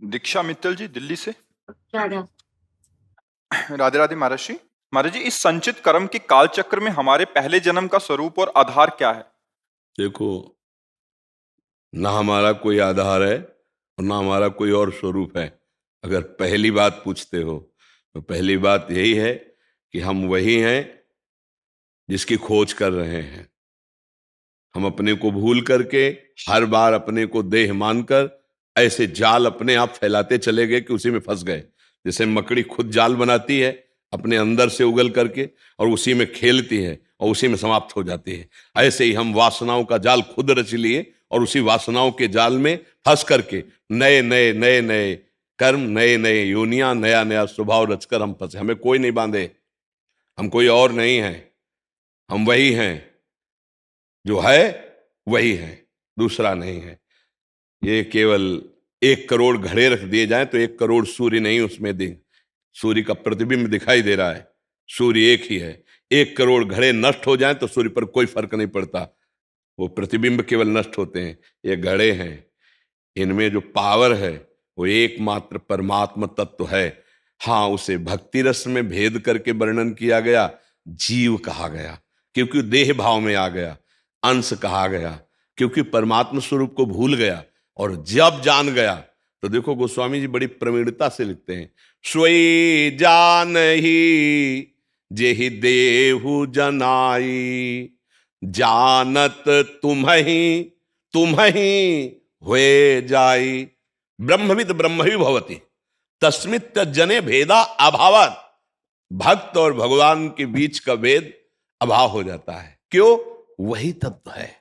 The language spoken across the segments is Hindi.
दीक्षा मित्तल जी दिल्ली से। राधा। राधे राधे महाराज जी। महाराज जी, इस संचित कर्म के काल चक्र में हमारे पहले जन्म का स्वरूप और आधार क्या है? देखो, ना हमारा कोई आधार है और ना हमारा कोई और स्वरूप है। अगर पहली बात पूछते हो तो पहली बात यही है कि हम वही हैं जिसकी खोज कर रहे हैं। हम अपने को भूल करके हर बार अपने को देह मानकर ऐसे जाल अपने आप फैलाते चले गए कि उसी में फंस गए। जैसे मकड़ी खुद जाल बनाती है अपने अंदर से उगल करके और उसी में खेलती है और उसी में समाप्त हो जाती है, ऐसे ही हम वासनाओं का जाल खुद रच लिए और उसी वासनाओं के जाल में फंस करके नए नए नए नए कर्म, नए नए योनियां, नया नया स्वभाव रचकर हम फंसे। हमें कोई नहीं बांधे, हम कोई और नहीं है, हम वही हैं जो है, वही है, दूसरा नहीं है। ये केवल 1 करोड़ घड़े रख दिए जाएं तो 1 करोड़ सूर्य नहीं उसमें सूर्य का प्रतिबिंब दिखाई दे रहा है, सूर्य एक ही है। 1 करोड़ घड़े नष्ट हो जाएं तो सूर्य पर कोई फर्क नहीं पड़ता, वो प्रतिबिंब केवल नष्ट होते हैं। ये घड़े हैं, इनमें जो पावर है वो एकमात्र परमात्मा तत्व है। हाँ, उसे भक्ति रस में भेद करके वर्णन किया गया, जीव कहा गया क्योंकि देह भाव में आ गया, अंश कहा गया क्योंकि परमात्मा स्वरूप को भूल गया। और जब जान गया तो देखो, गोस्वामी जी बड़ी प्रवीणता से लिखते हैं, सोई जान ही जेहि देहु जनाई, जानत तुम ही हुए जाई, ब्रह्मविद ब्रह्मवि भवति तस्मित् जने भेदा अभावत। भक्त और भगवान के बीच का भेद अभाव हो जाता है। क्यों? वही तत्व है,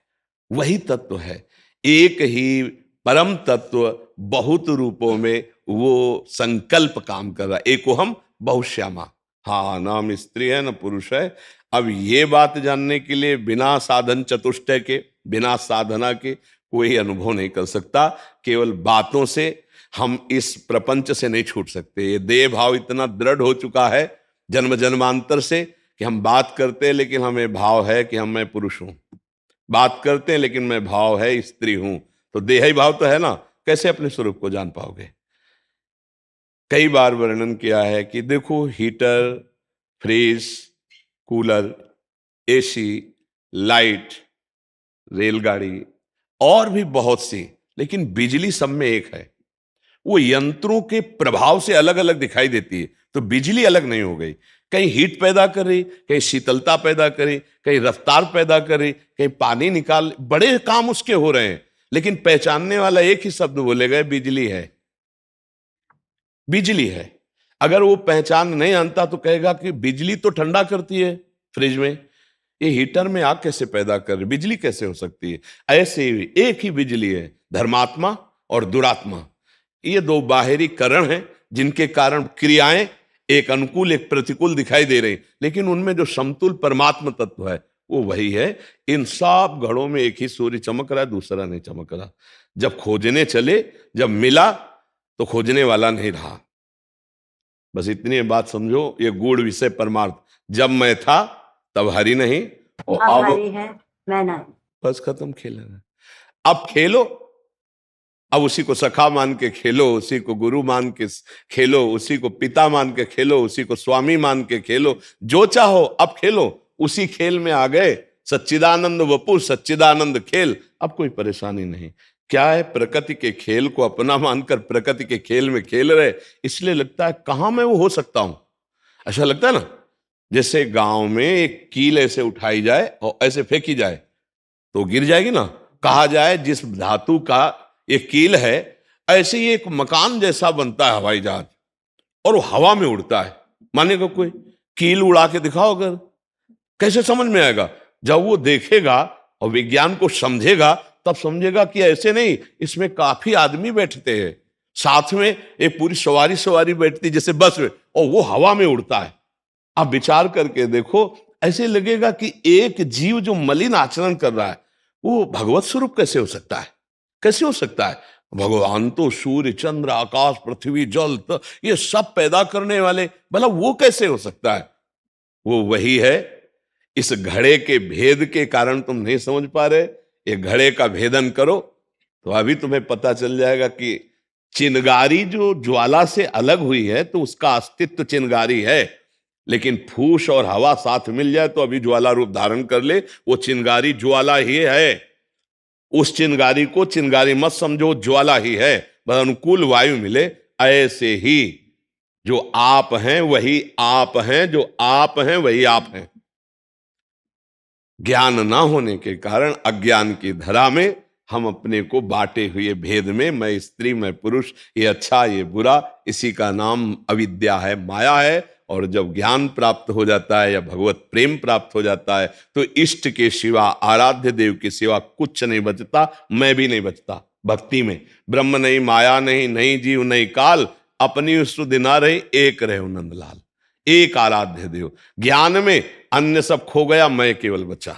वही तत्व है, एक ही परम तत्व बहुत रूपों में वो संकल्प काम कर रहा है। एको हम बहुश्यामा। हाँ, नाम स्त्री है न पुरुष है। अब ये बात जानने के लिए बिना साधन चतुष्टय के, बिना साधना के कोई अनुभव नहीं कर सकता। केवल बातों से हम इस प्रपंच से नहीं छूट सकते। ये देह भाव इतना दृढ़ हो चुका है जन्म जन्मांतर से कि हम बात करते हैं लेकिन हमें भाव है कि मैं पुरुष हूं, बात करते हैं लेकिन मैं भाव है स्त्री हूं। तो देही भाव तो है ना, कैसे अपने स्वरूप को जान पाओगे? कई बार वर्णन किया है कि देखो, heater, fridge, cooler, AC, light, रेलगाड़ी और भी बहुत सी, लेकिन बिजली सब में एक है। वो यंत्रों के प्रभाव से अलग अलग दिखाई देती है, तो बिजली अलग नहीं हो गई। कहीं हीट पैदा कर रही, कहीं शीतलता पैदा करी, कहीं रफ्तार पैदा करी, कहीं पानी निकाल, बड़े काम उसके हो रहे हैं, लेकिन पहचानने वाला एक ही शब्द बोले गए, बिजली है, बिजली है। अगर वो पहचान नहीं जानता तो कहेगा कि बिजली तो ठंडा करती है फ्रिज में, ये हीटर में आग कैसे पैदा कर, बिजली कैसे हो सकती है? ऐसे ही एक ही बिजली है, धर्मात्मा और दुरात्मा। ये दो बाहरी करण हैं जिनके कारण क्रियाएं एक अनुकूल एक प्रतिकूल दिखाई दे रही, लेकिन उनमें जो समतुल परमात्मा तत्व है वो वही है। इन सब घड़ों में एक ही सूर्य चमक रहा है, दूसरा नहीं चमक रहा। जब खोजने चले, जब मिला तो खोजने वाला नहीं रहा। बस इतनी बात समझो, ये गूढ़ विषय परमार्थ। जब मैं था तब हरि नहीं, और अब हरि है, मैं नहीं। बस खत्म, खेल। अब खेलो, अब उसी को सखा मान के खेलो, उसी को गुरु मान के खेलो, उसी को पिता मान के खेलो, उसी को स्वामी मान के खेलो, जो चाहो अब खेलो। उसी खेल में आ गए, सच्चिदानंद वपु सच्चिदानंद खेल। अब कोई परेशानी नहीं। क्या है, प्रकृति के खेल को अपना मानकर प्रकृति के खेल में खेल रहे, इसलिए लगता है कहां मैं वो हो सकता हूं। ऐसा लगता है ना, जैसे गांव में एक कील ऐसे उठाई जाए और ऐसे फेंकी जाए तो गिर जाएगी ना। कहा जाए जिस धातु का एक कील है, ऐसे ही एक मकान जैसा बनता है हवाई जहाज, और वो हवा में उड़ता है। मानेगा कोई? कील उड़ा के दिखाओ अगर, कैसे समझ में आएगा? जब वो देखेगा और विज्ञान को समझेगा तब समझेगा कि ऐसे नहीं, इसमें काफी आदमी बैठते हैं, साथ में एक पूरी सवारी बैठती जैसे बस में, और वो हवा में उड़ता है। आप विचार करके देखो, ऐसे लगेगा कि एक जीव जो मलिन आचरण कर रहा है वो भगवत स्वरूप कैसे हो सकता है? कैसे हो सकता है? भगवान तो सूर्य, चंद्र, आकाश, पृथ्वी, जल, ये सब पैदा करने वाले, भला वो कैसे हो सकता है? वो वही है। इस घड़े के भेद के कारण तुम नहीं समझ पा रहे, ये घड़े का भेदन करो तो अभी तुम्हें पता चल जाएगा कि चिनगारी जो ज्वाला से अलग हुई है तो उसका अस्तित्व चिनगारी है, लेकिन फूस और हवा साथ मिल जाए तो अभी ज्वाला रूप धारण कर ले, वो चिनगारी ज्वाला ही है। उस चिनगारी को चिनगारी मत समझो, ज्वाला ही है, बस अनुकूल वायु मिले। ऐसे ही जो आप हैं वही आप हैं, जो आप हैं वही आप हैं। ज्ञान ना होने के कारण अज्ञान की धरा में हम अपने को बांटे हुए भेद में, मैं स्त्री मैं पुरुष, ये अच्छा ये बुरा, इसी का नाम अविद्या है, माया है। और जब ज्ञान प्राप्त हो जाता है या भगवत प्रेम प्राप्त हो जाता है तो इष्ट के सिवा, आराध्य देव के सिवा कुछ नहीं बचता, मैं भी नहीं बचता। भक्ति में ब्रह्म नहीं, माया नहीं, नहीं जीव नहीं काल, अपनी सुधि ना रही, एक रहे नंदलाल, एक आराध्य देव। ज्ञान में अन्य सब खो गया, मैं केवल बचा।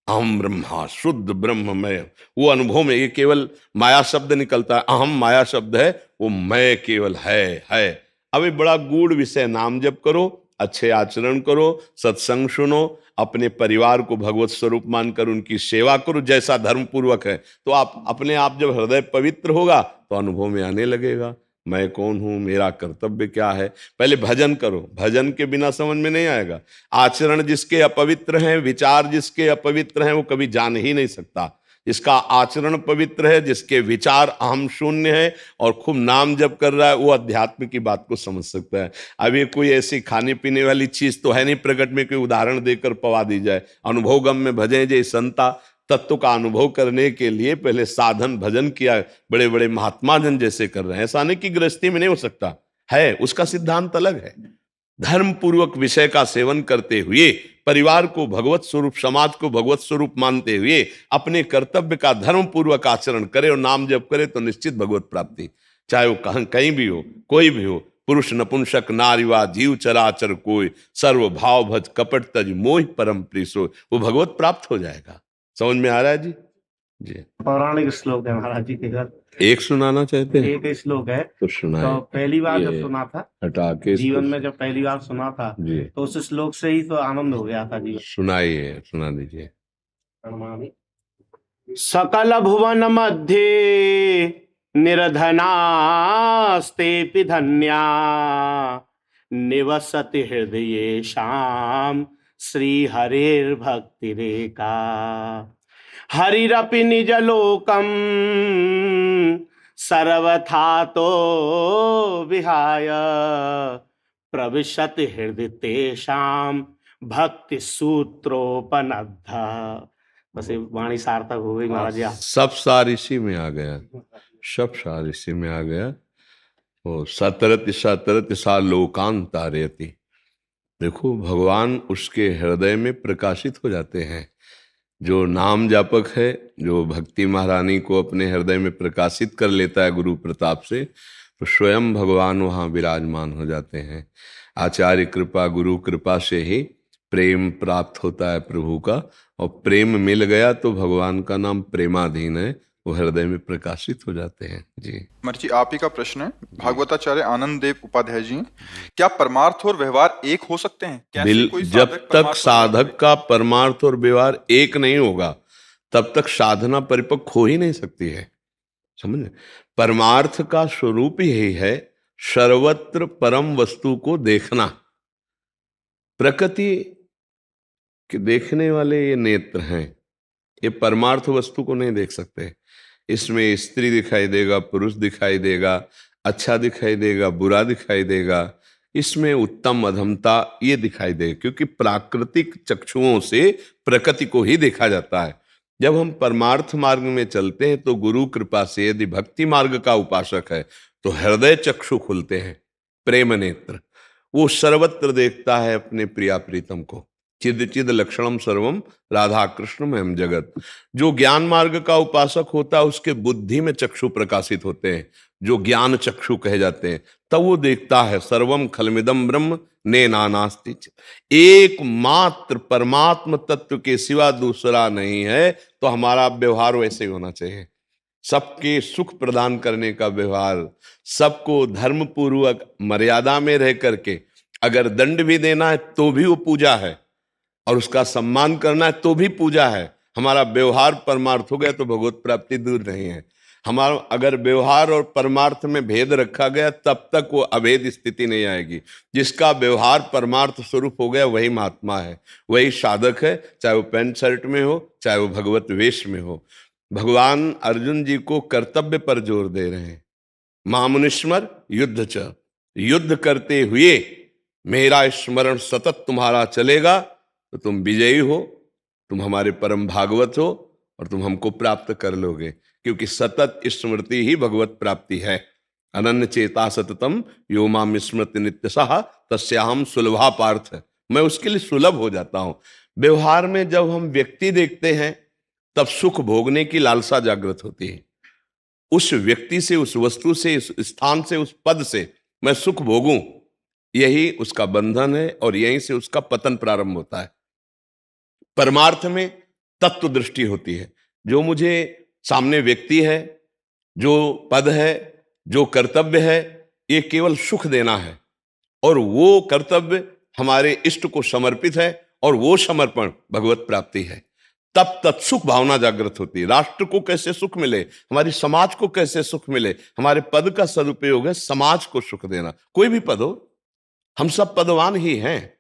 अहम ब्रह्मा, शुद्ध ब्रह्ममय, वो अनुभव में ये केवल माया शब्द निकलता है, अहम माया शब्द है, वो मैं केवल है। अब ये बड़ा गूढ़ विषय, नाम जप करो, अच्छे आचरण करो, सत्संग सुनो, अपने परिवार को भगवत स्वरूप मानकर उनकी सेवा करो जैसा धर्म पूर्वक है, तो आप अपने आप जब हृदय पवित्र होगा तो अनुभव में आने लगेगा मैं कौन हूं, मेरा कर्तव्य क्या है। पहले भजन करो, भजन के बिना समझ में नहीं आएगा। आचरण जिसके अपवित्र हैं, विचार जिसके अपवित्र हैं, वो कभी जान ही नहीं सकता। जिसका आचरण पवित्र है, जिसके विचार अहम शून्य है और खूब नाम जप कर रहा है, वो अध्यात्म की बात को समझ सकता है। अब ये कोई ऐसी खाने पीने वाली चीज तो है नहीं प्रकट में कोई उदाहरण देकर पवा दी जाए। अनुभव गम में भजें जय संता, तत्व का अनुभव करने के लिए पहले साधन भजन किया, बड़े बड़े महात्मा जन जैसे कर रहे हैं। ऐसा नहीं कि गृहस्थी में नहीं हो सकता है, उसका सिद्धांत अलग है। धर्म पूर्वक विषय का सेवन करते हुए परिवार को भगवत स्वरूप, समाज को भगवत स्वरूप मानते हुए अपने कर्तव्य का धर्म पूर्वक आचरण करे और नाम जप करे तो निश्चित भगवत प्राप्ति। चाहे वो कहीं भी हो, कोई भी हो, पुरुष नपुंसक नारीवा जीव चराचर कोई, सर्व भाव भज कपट तज मोह परम प्रीसो, वो भगवत प्राप्त हो जाएगा। समझ में आ रहा है जी? जी, पौराणिक श्लोक है महाराज जी के घर। एक सुनाना चाहते हैं? एक श्लोक है तो सुनाए। तो पहली बार ये जब सुना था, हटा के जीवन में जब पहली बार सुना था जी, तो उस श्लोक से ही तो आनंद हो गया था जीवन। सुनाइए, सुना दीजिए। सकल भुवन मध्य निर्धनास्तेऽपि धन्या, निवसति हृदये शाम श्री हरिर्भक्तिरेका। हरिरपि निजलोकम सर्वथा तो विहाय, प्रविशति हृदय तेषाम भक्ति सूत्रोपनद्धा। बस ये वाणी सार्थक हो गई महाराज जी। सब सार इसी में आ गया, सब सार इसी में आ गया। वो सतरति सतरति सा लोकान तारयति। देखो भगवान उसके हृदय में प्रकाशित हो जाते हैं। जो नाम जापक है, जो भक्ति महारानी को अपने हृदय में प्रकाशित कर लेता है गुरु प्रताप से, तो स्वयं भगवान वहाँ विराजमान हो जाते हैं। आचार्य कृपा, गुरु कृपा से ही प्रेम प्राप्त होता है प्रभु का, और प्रेम मिल गया तो भगवान का नाम प्रेमाधीन है, वो हृदय में प्रकाशित हो जाते हैं। जी महर्षि जी, आप ही का प्रश्न है। भागवताचार्य आनंद देव उपाध्याय जी, क्या परमार्थ और व्यवहार एक हो सकते हैं? कैसे कोई जब साधक तक परमार्थ और साधक का परमार्थ और व्यवहार एक नहीं होगा तब तक साधना परिपक्व हो ही नहीं सकती है। समझ? परमार्थ का स्वरूप यही है सर्वत्र परम वस्तु को देखना। प्रकृति के देखने वाले ये नेत्र हैं, ये परमार्थ वस्तु को नहीं देख सकते। इसमें स्त्री दिखाई देगा, पुरुष दिखाई देगा, अच्छा दिखाई देगा, बुरा दिखाई देगा, इसमें उत्तम अधमता ये दिखाई देगा, क्योंकि प्राकृतिक चक्षुओं से प्रकृति को ही देखा जाता है। जब हम परमार्थ मार्ग में चलते हैं तो गुरु कृपा से यदि भक्ति मार्ग का उपासक है तो हृदय चक्षु खुलते हैं, प्रेम नेत्र, वो सर्वत्र देखता है अपने प्रिया प्रीतम को। चिद चिद लक्षणम सर्वम राधा कृष्ण में जगत। जो ज्ञान मार्ग का उपासक होता है उसके बुद्धि में चक्षु प्रकाशित होते हैं, जो ज्ञान चक्षु कहे जाते हैं, तब वो देखता है सर्वम खलमिदम ब्रह्म ने नानास्ति। एकमात्र परमात्म तत्व के सिवा दूसरा नहीं है, तो हमारा व्यवहार वैसे ही होना चाहिए। सबके सुख प्रदान करने का व्यवहार, सबको धर्म पूर्वक मर्यादा में रह करके, अगर दंड भी देना है तो भी वो पूजा है, और उसका सम्मान करना है तो भी पूजा है। हमारा व्यवहार परमार्थ हो गया तो भगवत प्राप्ति दूर नहीं है। हमारा अगर व्यवहार और परमार्थ में भेद रखा गया तब तक वो अभेद स्थिति नहीं आएगी। जिसका व्यवहार परमार्थ स्वरूप हो गया वही महात्मा है, वही साधक है, चाहे वो पैंट शर्ट में हो, चाहे वो भगवत वेश में हो। भगवान अर्जुन जी को कर्तव्य पर जोर दे रहे हैं। महामुनिस्मर युद्ध च, युद्ध करते हुए मेरा स्मरण सतत तुम्हारा चलेगा तो तुम विजयी हो, तुम हमारे परम भागवत हो और तुम हमको प्राप्त कर लोगे, क्योंकि सतत स्मृति ही भगवत प्राप्ति है। अनन्य चेता सततम यो माम स्मृति नित्यशः तस्याहम सुलभा पार्थ। मैं उसके लिए सुलभ हो जाता हूं। व्यवहार में जब हम व्यक्ति देखते हैं तब सुख भोगने की लालसा जागृत होती है। उस व्यक्ति से, उस वस्तु से, उस स्थान से, उस पद से मैं सुख भोगूं, यही उसका बंधन है और यहीं से उसका पतन प्रारंभ होता है। परमार्थ में तत्व दृष्टि होती है। जो मुझे सामने व्यक्ति है, जो पद है, जो कर्तव्य है, ये केवल सुख देना है और वो कर्तव्य हमारे इष्ट को समर्पित है और वो समर्पण भगवत प्राप्ति है। तब तत्सुख भावना जागृत होती है। राष्ट्र को कैसे सुख मिले, हमारी समाज को कैसे सुख मिले, हमारे पद का सदुपयोग है समाज को सुख देना। कोई भी पद हो, हम सब पदवान ही हैं।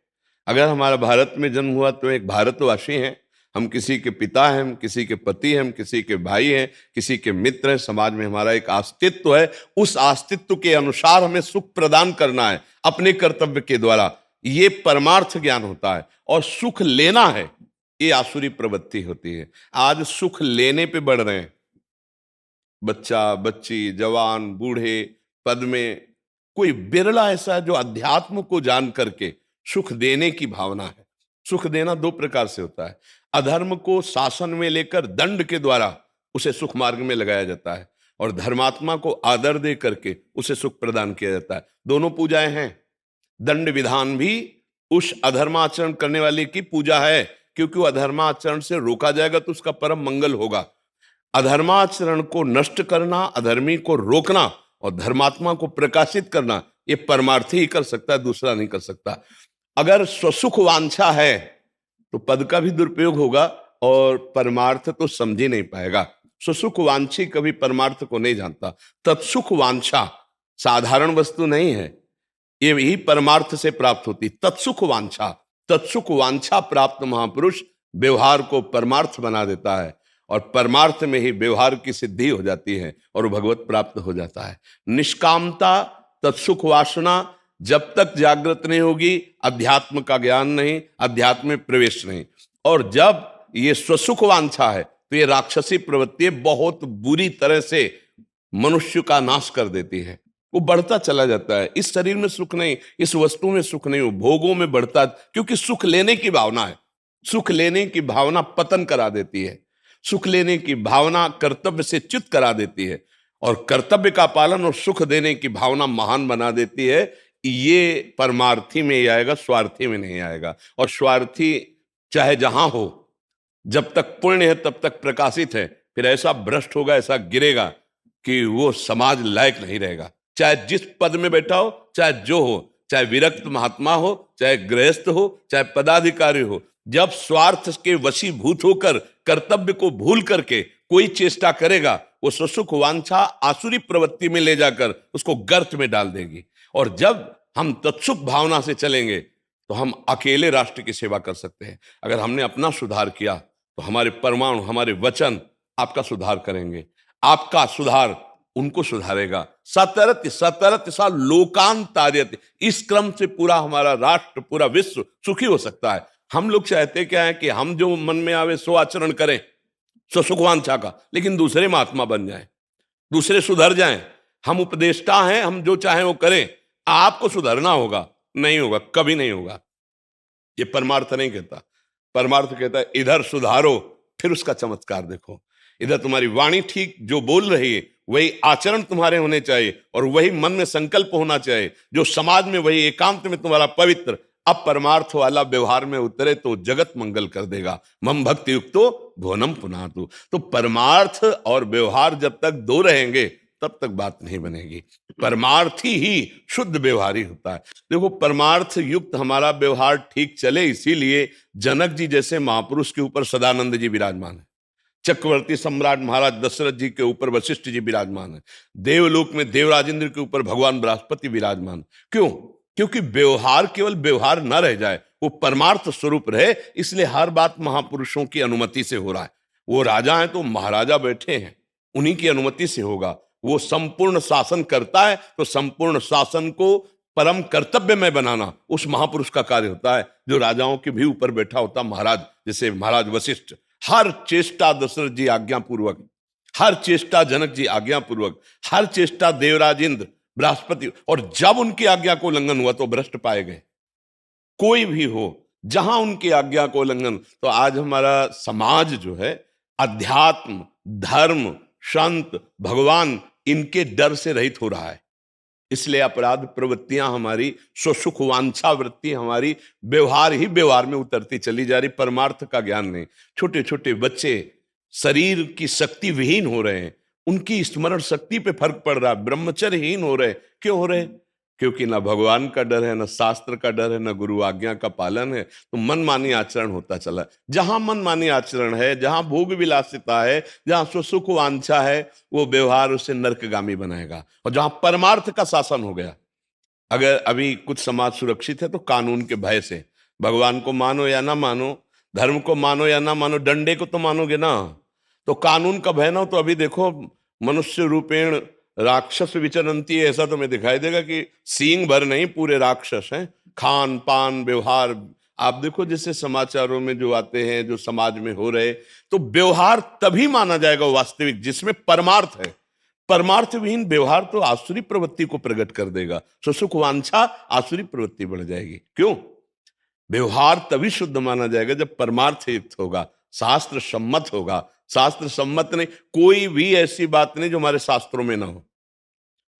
अगर हमारा भारत में जन्म हुआ तो एक भारतवासी हैं, हम किसी के पिता हैं, हम किसी के पति हैं, हम किसी के भाई हैं, किसी के मित्र हैं। समाज में हमारा एक अस्तित्व है, उस अस्तित्व के अनुसार हमें सुख प्रदान करना है अपने कर्तव्य के द्वारा। ये परमार्थ ज्ञान होता है। और सुख लेना है, ये आसुरी प्रवृत्ति होती है। आज सुख लेने पे बढ़ रहे हैं बच्चा, बच्ची, जवान, बूढ़े, पद में। कोई बिरला ऐसा है जो अध्यात्म को जान करके सुख देने की भावना है। सुख देना दो प्रकार से होता है। अधर्म को शासन में लेकर दंड के द्वारा उसे सुख मार्ग में लगाया जाता है और धर्मात्मा को आदर दे करके उसे सुख प्रदान किया जाता है। दोनों पूजाएं हैं। दंड विधान भी उस अधर्माचरण करने वाले की पूजा है, क्योंकि वो अधर्माचरण से रोका जाएगा तो उसका परम मंगल होगा। अधर्माचरण को नष्ट करना, अधर्मी को रोकना और धर्मात्मा को प्रकाशित करना, ये परमार्थी ही कर सकता है, दूसरा नहीं कर सकता। अगर स्वसुख वांछा है तो पद का भी दुरुपयोग होगा और परमार्थ तो समझ ही नहीं पाएगा। स्वसुख वांछी कभी परमार्थ को नहीं जानता। तत्सुख वांछा साधारण वस्तु नहीं है, ये ही परमार्थ से प्राप्त होती। तत्सुख वांछा, तत्सुख वांछा प्राप्त महापुरुष व्यवहार को परमार्थ बना देता है और परमार्थ में ही व्यवहार की सिद्धि हो जाती है और भगवत प्राप्त हो जाता है। निष्कामता, तत्सुख वासना जब तक जागृत नहीं होगी, अध्यात्म का ज्ञान नहीं, अध्यात्म में प्रवेश नहीं। और जब ये स्वसुख वांछा है तो ये राक्षसी प्रवृत्ति बहुत बुरी तरह से मनुष्य का नाश कर देती है। वो बढ़ता चला जाता है। इस शरीर में सुख नहीं, इस वस्तु में सुख नहीं, वो भोगों में बढ़ता, क्योंकि सुख लेने की भावना है। सुख लेने की भावना पतन करा देती है। सुख लेने की भावना कर्तव्य से च्युत करा देती है और कर्तव्य का पालन और सुख देने की भावना महान बना देती है। ये परमार्थी में ही आएगा, स्वार्थी में नहीं आएगा। और स्वार्थी चाहे जहां हो, जब तक पुण्य है तब तक प्रकाशित है, फिर ऐसा भ्रष्ट होगा, ऐसा गिरेगा कि वो समाज लायक नहीं रहेगा। चाहे जिस पद में बैठा हो, चाहे जो हो, चाहे विरक्त महात्मा हो, चाहे गृहस्थ हो, चाहे पदाधिकारी हो, जब स्वार्थ के वशीभूत होकर कर्तव्य को भूल करके कोई चेष्टा करेगा, वो स्वसुख वांछा आसुरी प्रवृत्ति में ले जाकर उसको गर्त में डाल देगी। और जब हम तत्सुख भावना से चलेंगे तो हम अकेले राष्ट्र की सेवा कर सकते हैं। अगर हमने अपना सुधार किया तो हमारे परमाणु, हमारे वचन आपका सुधार करेंगे, आपका सुधार उनको सुधारेगा। सतरत सतरत सा लोकांतार्यत, इस क्रम से पूरा हमारा राष्ट्र, पूरा विश्व सुखी हो सकता है। हम लोग चाहते क्या है कि हम जो मन में आवे सो आचरण करें, स्वसुख वांछा का, लेकिन दूसरे महात्मा बन जाएं, दूसरे सुधर जाएं। हम उपदेष्टा हैं, हम जो चाहें वो करें। आपको सुधरना होगा, नहीं होगा, कभी नहीं होगा। ये परमार्थ नहीं कहता। परमार्थ कहता है इधर सुधारो, फिर उसका चमत्कार देखो। इधर तुम्हारी वाणी ठीक जो बोल रही है वही आचरण तुम्हारे होने चाहिए और वही मन में संकल्प होना चाहिए, जो समाज में वही एकांत में तुम्हारा पवित्र। अब परमार्थ वाला व्यवहार में उतरे तो जगत मंगल कर देगा। मम भक्ति युक्तो भुवनम पुनातु। तो परमार्थ और व्यवहार जब तक दो रहेंगे तब तक बात नहीं बनेगी। परमार्थी ही शुद्ध व्यवहारी होता है। देखो, परमार्थ युक्त हमारा व्यवहार ठीक चले, इसीलिए जनक जी जैसे महापुरुष के ऊपर सदानंद जी विराजमान है। चक्रवर्ती सम्राट महाराज दशरथ जी के ऊपर वशिष्ठ जी विराजमान है, देवलोक में देवराजेंद्र के ऊपर भगवान बृहस्पति विराजमान। क्यों? क्योंकि व्यवहार केवल व्यवहार न रह जाए, वो परमार्थ स्वरूप रहे, इसलिए हर बात महापुरुषों की अनुमति से हो रहा है। वो राजा हैं तो महाराजा बैठे हैं, उन्हीं की अनुमति से होगा। वो संपूर्ण शासन करता है तो संपूर्ण शासन को परम कर्तव्य में बनाना उस महापुरुष का कार्य होता है, जो राजाओं के भी ऊपर बैठा होता महाराज, जैसे महाराज वशिष्ठ। हर चेष्टा दशरथ जी आज्ञापूर्वक, हर चेष्टा जनक जी आज्ञापूर्वक, हर चेष्टा देवराजेंद्र बृहस्पति, और जब उनकी आज्ञा को उल्लंघन हुआ तो भ्रष्ट पाए गए। कोई भी हो, जहां उनकी आज्ञा को उल्लंघन, तो आज हमारा समाज जो है अध्यात्म, धर्म, संत, भगवान, इनके डर से रहित हो रहा है। इसलिए अपराध प्रवृत्तियां हमारी, स्वसुख वांछा वृत्ति हमारी व्यवहार ही व्यवहार में उतरती चली जा रही, परमार्थ का ज्ञान नहीं। छोटे छोटे बच्चे शरीर की शक्ति विहीन हो रहे हैं, उनकी स्मरण शक्ति पे फर्क पड़ रहा है, ब्रह्मचर्यहीन हो रहे। क्यों हो रहे? क्योंकि ना भगवान का डर है, ना शास्त्र का डर है, ना गुरु आज्ञा का पालन है, तो मनमानी आचरण होता चला। जहां मनमानी आचरण है, जहां भोग विलासिता है, जहां सुख वांछा है, वो व्यवहार उसे नरकगामी बनाएगा। और जहां परमार्थ का शासन हो गया, अगर अभी कुछ समाज सुरक्षित है तो कानून के भय से, भगवान को मानो या ना मानो, धर्म को मानो या ना मानो, डंडे को तो मानोगे ना, तो कानून का भय ना हो। तो अभी देखो मनुष्य रूपेण राक्षस विचरंती, ऐसा तुम्हें दिखाई देगा कि सींग भर नहीं, पूरे राक्षस हैं। खान पान व्यवहार आप देखो, जैसे समाचारों में जो आते हैं, जो समाज में हो रहे, तो व्यवहार तभी माना जाएगा वास्तविक जिसमें परमार्थ है। परमार्थ विहीन व्यवहार तो आसुरी प्रवृत्ति को प्रकट कर देगा, सुख वांछा आसुरी प्रवृत्ति बढ़ जाएगी। क्यों? व्यवहार तभी शुद्ध माना जाएगा जब परमार्थ युक्त होगा, शास्त्र सम्मत होगा। शास्त्र सम्मत नहीं, कोई भी ऐसी बात नहीं जो हमारे शास्त्रों में ना हो।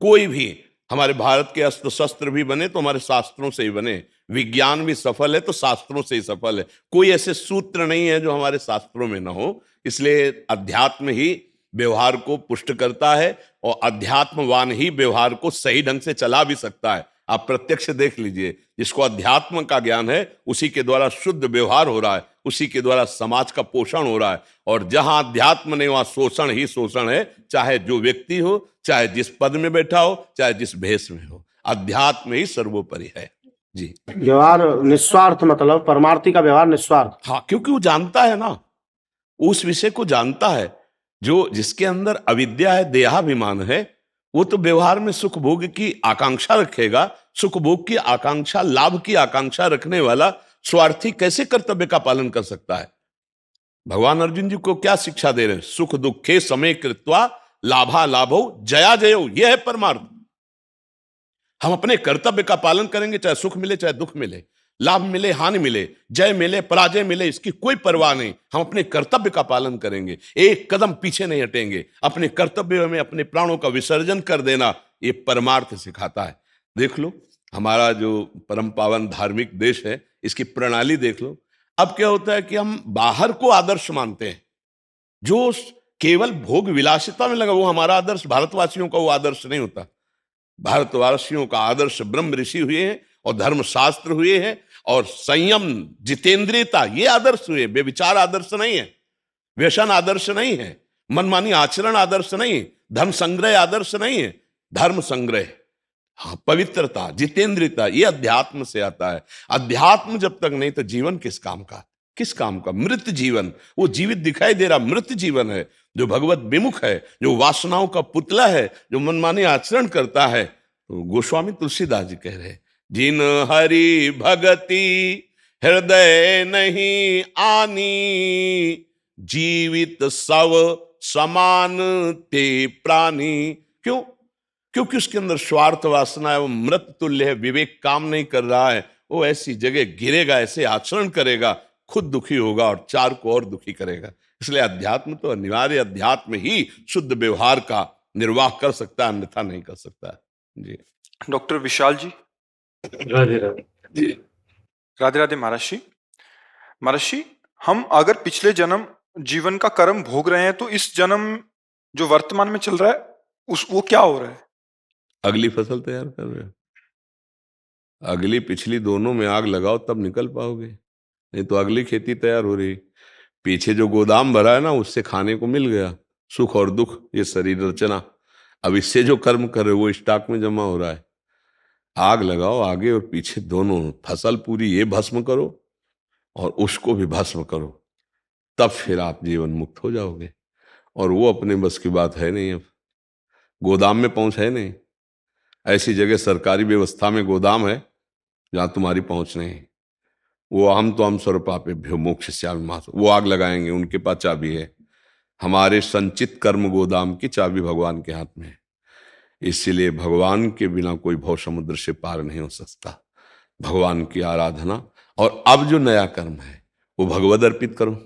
कोई भी, हमारे भारत के अस्त्र शस्त्र भी बने तो हमारे शास्त्रों से ही बने, विज्ञान भी सफल है तो शास्त्रों से ही सफल है। कोई ऐसे सूत्र नहीं है जो हमारे शास्त्रों में ना हो। इसलिए अध्यात्म ही व्यवहार को पुष्ट करता है, और अध्यात्मवान ही व्यवहार को सही ढंग से चला भी सकता है। आप प्रत्यक्ष देख लीजिए, जिसको अध्यात्म का ज्ञान है उसी के द्वारा शुद्ध व्यवहार हो रहा है, उसी के द्वारा समाज का पोषण हो रहा है। और जहां अध्यात्म नहीं वहां शोषण ही शोषण है, चाहे जो व्यक्ति हो, चाहे जिस पद में बैठा हो, चाहे जिस भेष में हो, अध्यात्म ही सर्वोपरि है। जी, व्यवहार निस्वार्थ, मतलब परमार्थी का व्यवहार निस्वार्थ। हाँ, क्योंकि वो जानता है ना, उस विषय को जानता है। जो जिसके अंदर अविद्या है, देहाभिमान है, वो तो व्यवहार में सुख भोग की आकांक्षा रखेगा। सुख भोग की आकांक्षा, लाभ की आकांक्षा रखने वाला स्वार्थी कैसे कर्तव्य का पालन कर सकता है? भगवान अर्जुन जी को क्या शिक्षा दे रहे हैं? सुख दुखे समय कृत्वा लाभा लाभो जया जयो, यह है परमार्थ। हम अपने कर्तव्य का पालन करेंगे, चाहे सुख मिले चाहे दुख मिले, लाभ मिले हानि मिले, जय मिले पराजय मिले, इसकी कोई परवाह नहीं। हम अपने कर्तव्य का पालन करेंगे, एक कदम पीछे नहीं हटेंगे। अपने कर्तव्य में अपने प्राणों का विसर्जन कर देना, ये परमार्थ सिखाता है। देख लो, हमारा जो परम पावन धार्मिक देश है, इसकी प्रणाली देख लो। अब क्या होता है कि हम बाहर को आदर्श मानते हैं, जो केवल भोग विलासिता में लगा, वो हमारा आदर्श, भारतवासियों का वो आदर्श नहीं होता। भारतवासियों का आदर्श ब्रह्म ऋषि हुए हैं, और धर्मशास्त्र हुए हैं, और संयम जितेंद्रियता, ये आदर्श हुए। बेविचार आदर्श नहीं है, व्यसन आदर्श नहीं है, मनमानी आचरण आदर्श नहीं है, धर्म संग्रह आदर्श नहीं है। धर्म संग्रह, हाँ, पवित्रता, जितेंद्रियता, ये अध्यात्म से आता है। अध्यात्म जब तक नहीं तो जीवन किस काम का? किस काम का? मृत जीवन। वो जीवित दिखाई दे रहा मृत जीवन है, जो भगवत विमुख है, जो वासनाओं का पुतला है, जो मनमानी आचरण करता है। तो गोस्वामी तुलसीदास जी कह रहे हैं, जिन हरि भगति हृदय नहीं आनी, जीवित सव समान ते प्राणी। क्यों? क्योंकि उसके अंदर स्वार्थ वासना है, वो मृत तुल्य है, विवेक काम नहीं कर रहा है। वो ऐसी जगह गिरेगा, ऐसे आचरण करेगा, खुद दुखी होगा और चार को और दुखी करेगा। इसलिए अध्यात्म तो अनिवार्य, अध्यात्म ही शुद्ध व्यवहार का निर्वाह कर सकता है, अन्यथा नहीं कर सकता। जी, डॉक्टर विशाल जी। राधे राधे। राधे राधे महर्षि। महर्षि, हम अगर पिछले जन्म जीवन का कर्म भोग रहे हैं, तो इस जन्म जो वर्तमान में चल रहा है वो क्या हो रहा है? अगली फसल तैयार कर रहे हो। अगली पिछली दोनों में आग लगाओ, तब निकल पाओगे, नहीं तो अगली खेती तैयार हो रही। पीछे जो गोदाम भरा है ना, उससे खाने को मिल गया, सुख और दुख, ये शरीर रचना। अब इससे जो कर्म कर रहे हो वो स्टॉक में जमा हो रहा है। आग लगाओ आगे और पीछे दोनों, फसल पूरी ये भस्म करो और उसको भी भस्म करो, तब फिर आप जीवन मुक्त हो जाओगे। और वो अपने बस की बात है नहीं। अब गोदाम में पहुंच है नहीं, ऐसी जगह सरकारी व्यवस्था में गोदाम है जहां तुम्हारी पहुंच नहीं। वो हम तो हम स्वरूपापेभ्यो मोक्षयिष्यामि मा, वो आग लगाएंगे, उनके पास चाबी है। हमारे संचित कर्म गोदाम की चाबी भगवान के हाथ में है। इसीलिए भगवान के बिना कोई भव समुद्र से पार नहीं हो सकता। भगवान की आराधना, और अब जो नया कर्म है वो भगवद अर्पित करो।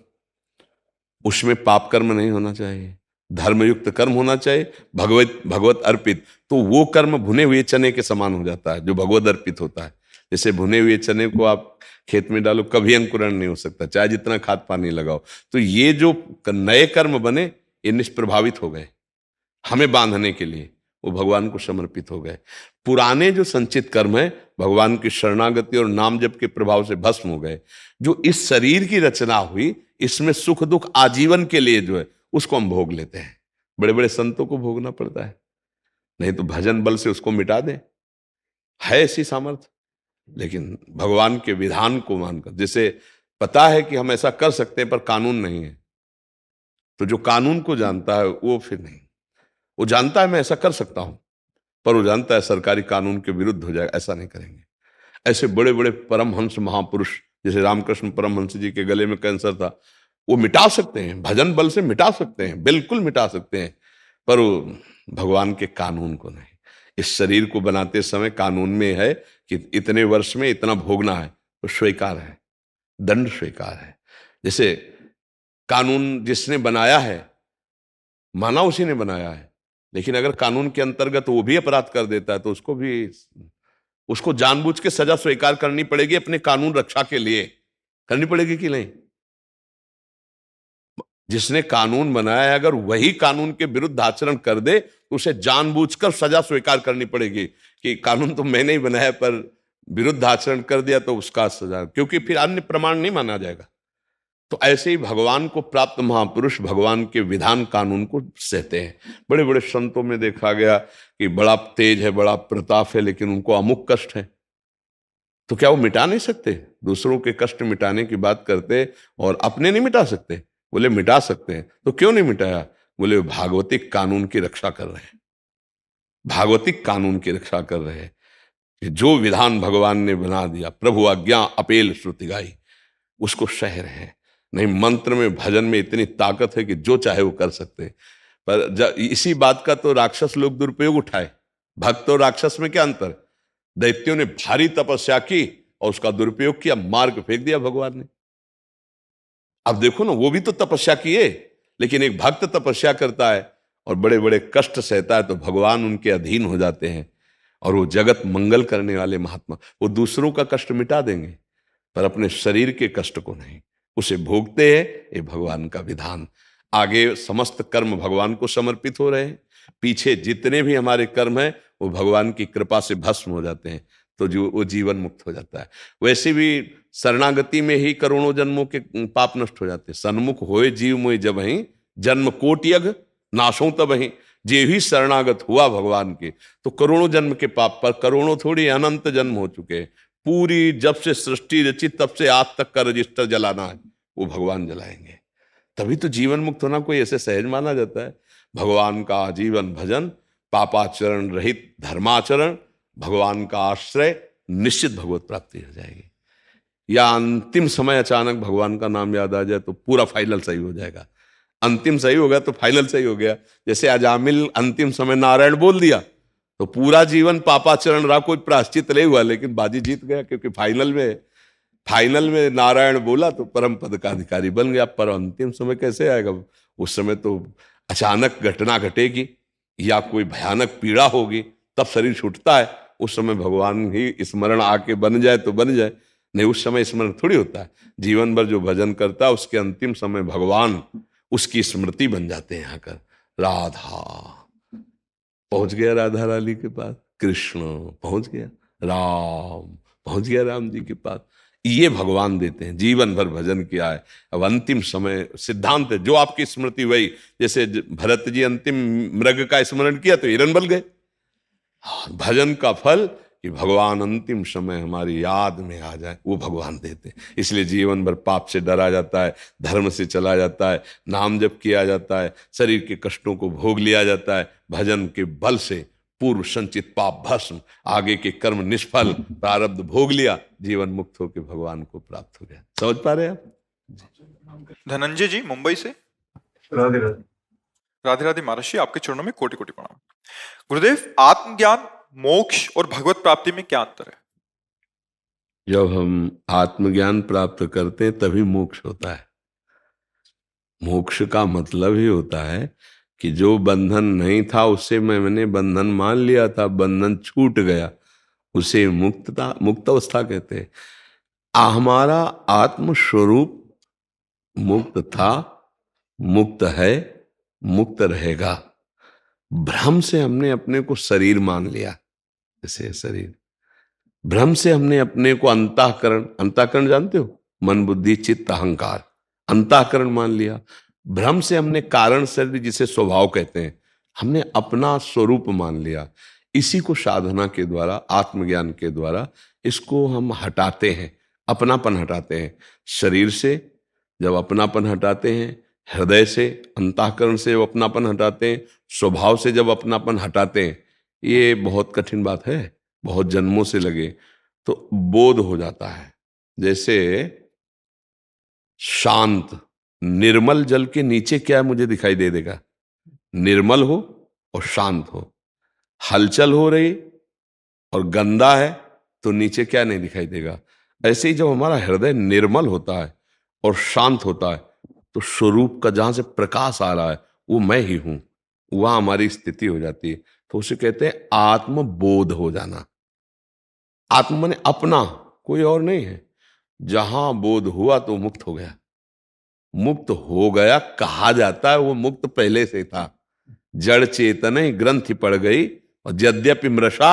उसमें पाप कर्म नहीं होना चाहिए, धर्मयुक्त कर्म होना चाहिए, भगवत अर्पित। तो वो कर्म भुने हुए चने के समान हो जाता है जो भगवत अर्पित होता है। जैसे भुने हुए चने को आप खेत में डालो, कभी अंकुरण नहीं हो सकता, चाहे जितना खाद पानी लगाओ। तो ये जो नए कर्म बने, ये निष्प्रभावित हो गए हमें बांधने के लिए, वो भगवान को समर्पित हो गए। पुराने जो संचित कर्म है भगवान की शरणागति और नाम जप के प्रभाव से भस्म हो गए। जो इस शरीर की रचना हुई, इसमें सुख दुख आजीवन के लिए जो है उसको हम भोग लेते हैं। बड़े बड़े संतों को भोगना पड़ता है, नहीं तो भजन बल से उसको मिटा दें, है ऐसी सामर्थ्य। लेकिन भगवान के विधान को मानकर, जैसे पता है कि हम ऐसा कर सकते हैं पर कानून नहीं है, तो जो कानून को जानता है वो फिर नहीं, वो जानता है मैं ऐसा कर सकता हूं, पर वो जानता है सरकारी कानून के विरुद्ध हो जाएगा, ऐसा नहीं करेंगे। ऐसे बड़े बड़े परमहंस महापुरुष, जैसे रामकृष्ण परमहंस जी के गले में कैंसर था, वो मिटा सकते हैं, भजन बल से मिटा सकते हैं, बिल्कुल मिटा सकते हैं, पर वो भगवान के कानून को नहीं। इस शरीर को बनाते समय कानून में है कि इतने वर्ष में इतना भोगना है, तो स्वीकार है, दंड स्वीकार है। जैसे कानून जिसने बनाया है, माना उसी ने बनाया है, लेकिन अगर कानून के अंतर्गत वो भी अपराध कर देता है तो उसको जानबूझ के सजा स्वीकार करनी पड़ेगी, अपने कानून रक्षा के लिए करनी पड़ेगी कि नहीं। जिसने कानून बनाया है, अगर वही कानून के विरुद्ध आचरण कर दे तो उसे जानबूझकर सजा स्वीकार करनी पड़ेगी कि कानून तो मैंने ही बनाया पर विरुद्ध आचरण कर दिया तो उसका सजा, क्योंकि फिर अन्य प्रमाण नहीं माना जाएगा। तो ऐसे ही भगवान को प्राप्त महापुरुष भगवान के विधान कानून को सहते हैं। बड़े बड़े संतों में देखा गया कि बड़ा तेज है, बड़ा प्रताप है, लेकिन उनको अमुक कष्ट है, तो क्या वो मिटा नहीं सकते? दूसरों के कष्ट मिटाने की बात करते और अपने नहीं मिटा सकते? बोले मिटा सकते हैं। तो क्यों नहीं मिटाया? बोले भागवतिक कानून की रक्षा कर रहे हैं, भागवतिक कानून की रक्षा कर रहे हैं कि जो विधान भगवान ने बना दिया, प्रभु आज्ञा अपेल श्रुति गाई, उसको सह रहे हैं। नहीं, मंत्र में भजन में इतनी ताकत है कि जो चाहे वो कर सकते हैं। पर इसी बात का तो राक्षस लोग दुरुपयोग उठाए। भक्त और राक्षस में क्या अंतर? दैत्यों ने भारी तपस्या की और उसका दुरुपयोग किया, मार के फेंक दिया भगवान ने। अब देखो ना, वो भी तो तपस्या किए, लेकिन एक भक्त तपस्या करता है और बड़े बड़े कष्ट सहता है तो भगवान उनके अधीन हो जाते हैं। और वो जगत मंगल करने वाले महात्मा, वो दूसरों का कष्ट मिटा देंगे पर अपने शरीर के कष्ट को नहीं, उसे भोगते हैं। ये भगवान का विधान। आगे समस्त कर्म भगवान को समर्पित हो रहे हैं, पीछे जितने भी हमारे कर्म हैं वो भगवान की कृपा से भस्म हो जाते हैं, तो जो वो जीवन मुक्त हो जाता है। वैसे भी शरणागति में ही करोड़ों जन्मों के पाप नष्ट हो जाते हैं। सन्मुख होए जीव मोहि जब ही, जन्म कोट यज्ञ नाशों तब ही। जे ही शरणागत हुआ भगवान के, तो करोड़ों जन्म के पाप, पर करोड़ों थोड़ी अनंत जन्म हो चुके हैं। पूरी जब से सृष्टि रची तब से आज तक का रजिस्टर जलाना है, वो भगवान जलाएंगे। तभी तो जीवन मुक्त होना कोई ऐसे सहज माना जाता है। भगवान का आजीवन भजन, पापाचरण रहित धर्माचरण, भगवान का आश्रय, निश्चित भगवत प्राप्ति हो जाएगी। या अंतिम समय अचानक भगवान का नाम याद आ जाए तो पूरा फाइनल सही हो जाएगा। अंतिम सही हो गया तो फाइनल सही हो गया। जैसे अजामिल अंतिम समय नारायण बोल दिया तो पूरा जीवन पापाचरण रहा, कोई प्रायश्चित नहीं हुआ, लेकिन बाजी जीत गया, क्योंकि फाइनल में नारायण बोला तो परम पद का अधिकारी बन गया। पर अंतिम समय कैसे आएगा? उस समय तो अचानक घटना घटेगी या कोई भयानक पीड़ा होगी, तब शरीर छूटता है। उस समय भगवान ही स्मरण आके बन जाए तो बन जाए, नहीं उस समय स्मरण थोड़ी होता है। जीवन भर जो भजन करता है उसके अंतिम समय भगवान उसकी स्मृति बन जाते हैं। आकर राधा पहुंच गया, राधा रानी के पास, कृष्ण पहुंच गया, राम पहुंच गया राम जी के पास। ये भगवान देते हैं। जीवन भर भजन किया है, अब अंतिम समय सिद्धांत है, जो आपकी स्मृति वही, जैसे भरत जी अंतिम मृग का स्मरण किया तो हिरन बन गए। भजन का फल कि भगवान अंतिम समय हमारी याद में आ जाए, वो भगवान देते हैं। इसलिए जीवन भर पाप से डरा जाता है, धर्म से चला जाता है, नाम जप किया जाता है, शरीर के कष्टों को भोग लिया जाता है। भजन के बल से पूर्व संचित पाप भस्म, आगे के कर्म निष्फल, प्रारब्ध भोग लिया, जीवन मुक्त होकर भगवान को प्राप्त हो गया। समझ पा रहे हैं आप? धनंजय जी मुंबई से। राधे राधे। राधे राधे महर्षि, आपके चरणों में कोटि कोटि प्रणाम। गुरुदेव, आत्मज्ञान, मोक्ष और भगवत प्राप्ति में क्या अंतर है? जब हम आत्मज्ञान प्राप्त करते हैं तभी मोक्ष होता है। मोक्ष का मतलब ही होता है कि जो बंधन नहीं था उससे मैंने बंधन मान लिया था, बंधन छूट गया, उसे मुक्त अवस्था कहते हैं। हमारा आत्म स्वरूप मुक्त था, मुक्त है, मुक्त रहेगा। भ्रम से हमने अपने को शरीर मान लिया, जैसे शरीर, भ्रम से हमने अपने को अंतःकरण जानते हो, मन बुद्धि चित्त अहंकार, अंतःकरण मान लिया। भ्रम से हमने कारण शरीर, जिसे स्वभाव कहते हैं, हमने अपना स्वरूप मान लिया। इसी को साधना के द्वारा, आत्मज्ञान के द्वारा इसको हम हटाते हैं, अपनापन हटाते हैं। शरीर से जब अपनापन हटाते हैं, हृदय से, अंतःकरण से जब अपनापन हटाते हैं, स्वभाव से जब अपनापन हटाते हैं, ये बहुत कठिन बात है, बहुत जन्मों से लगे तो बोध हो जाता है। जैसे शांत निर्मल जल के नीचे क्या है मुझे दिखाई दे देगा? निर्मल हो और शांत हो। हलचल हो रही और गंदा है तो नीचे क्या नहीं दिखाई देगा? ऐसे ही जब हमारा हृदय निर्मल होता है और शांत होता है तो स्वरूप का जहां से प्रकाश आ रहा है वो मैं ही हूं, वहां हमारी स्थिति हो जाती है। तो उसे कहते हैं आत्मबोध हो जाना। आत्म माने अपना, कोई और नहीं है। जहां बोध हुआ तो मुक्त हो गया। मुक्त हो गया कहा जाता है, वो मुक्त पहले से था। जड़ चेतन ग्रंथि पड़ गई और यद्यपि मृषा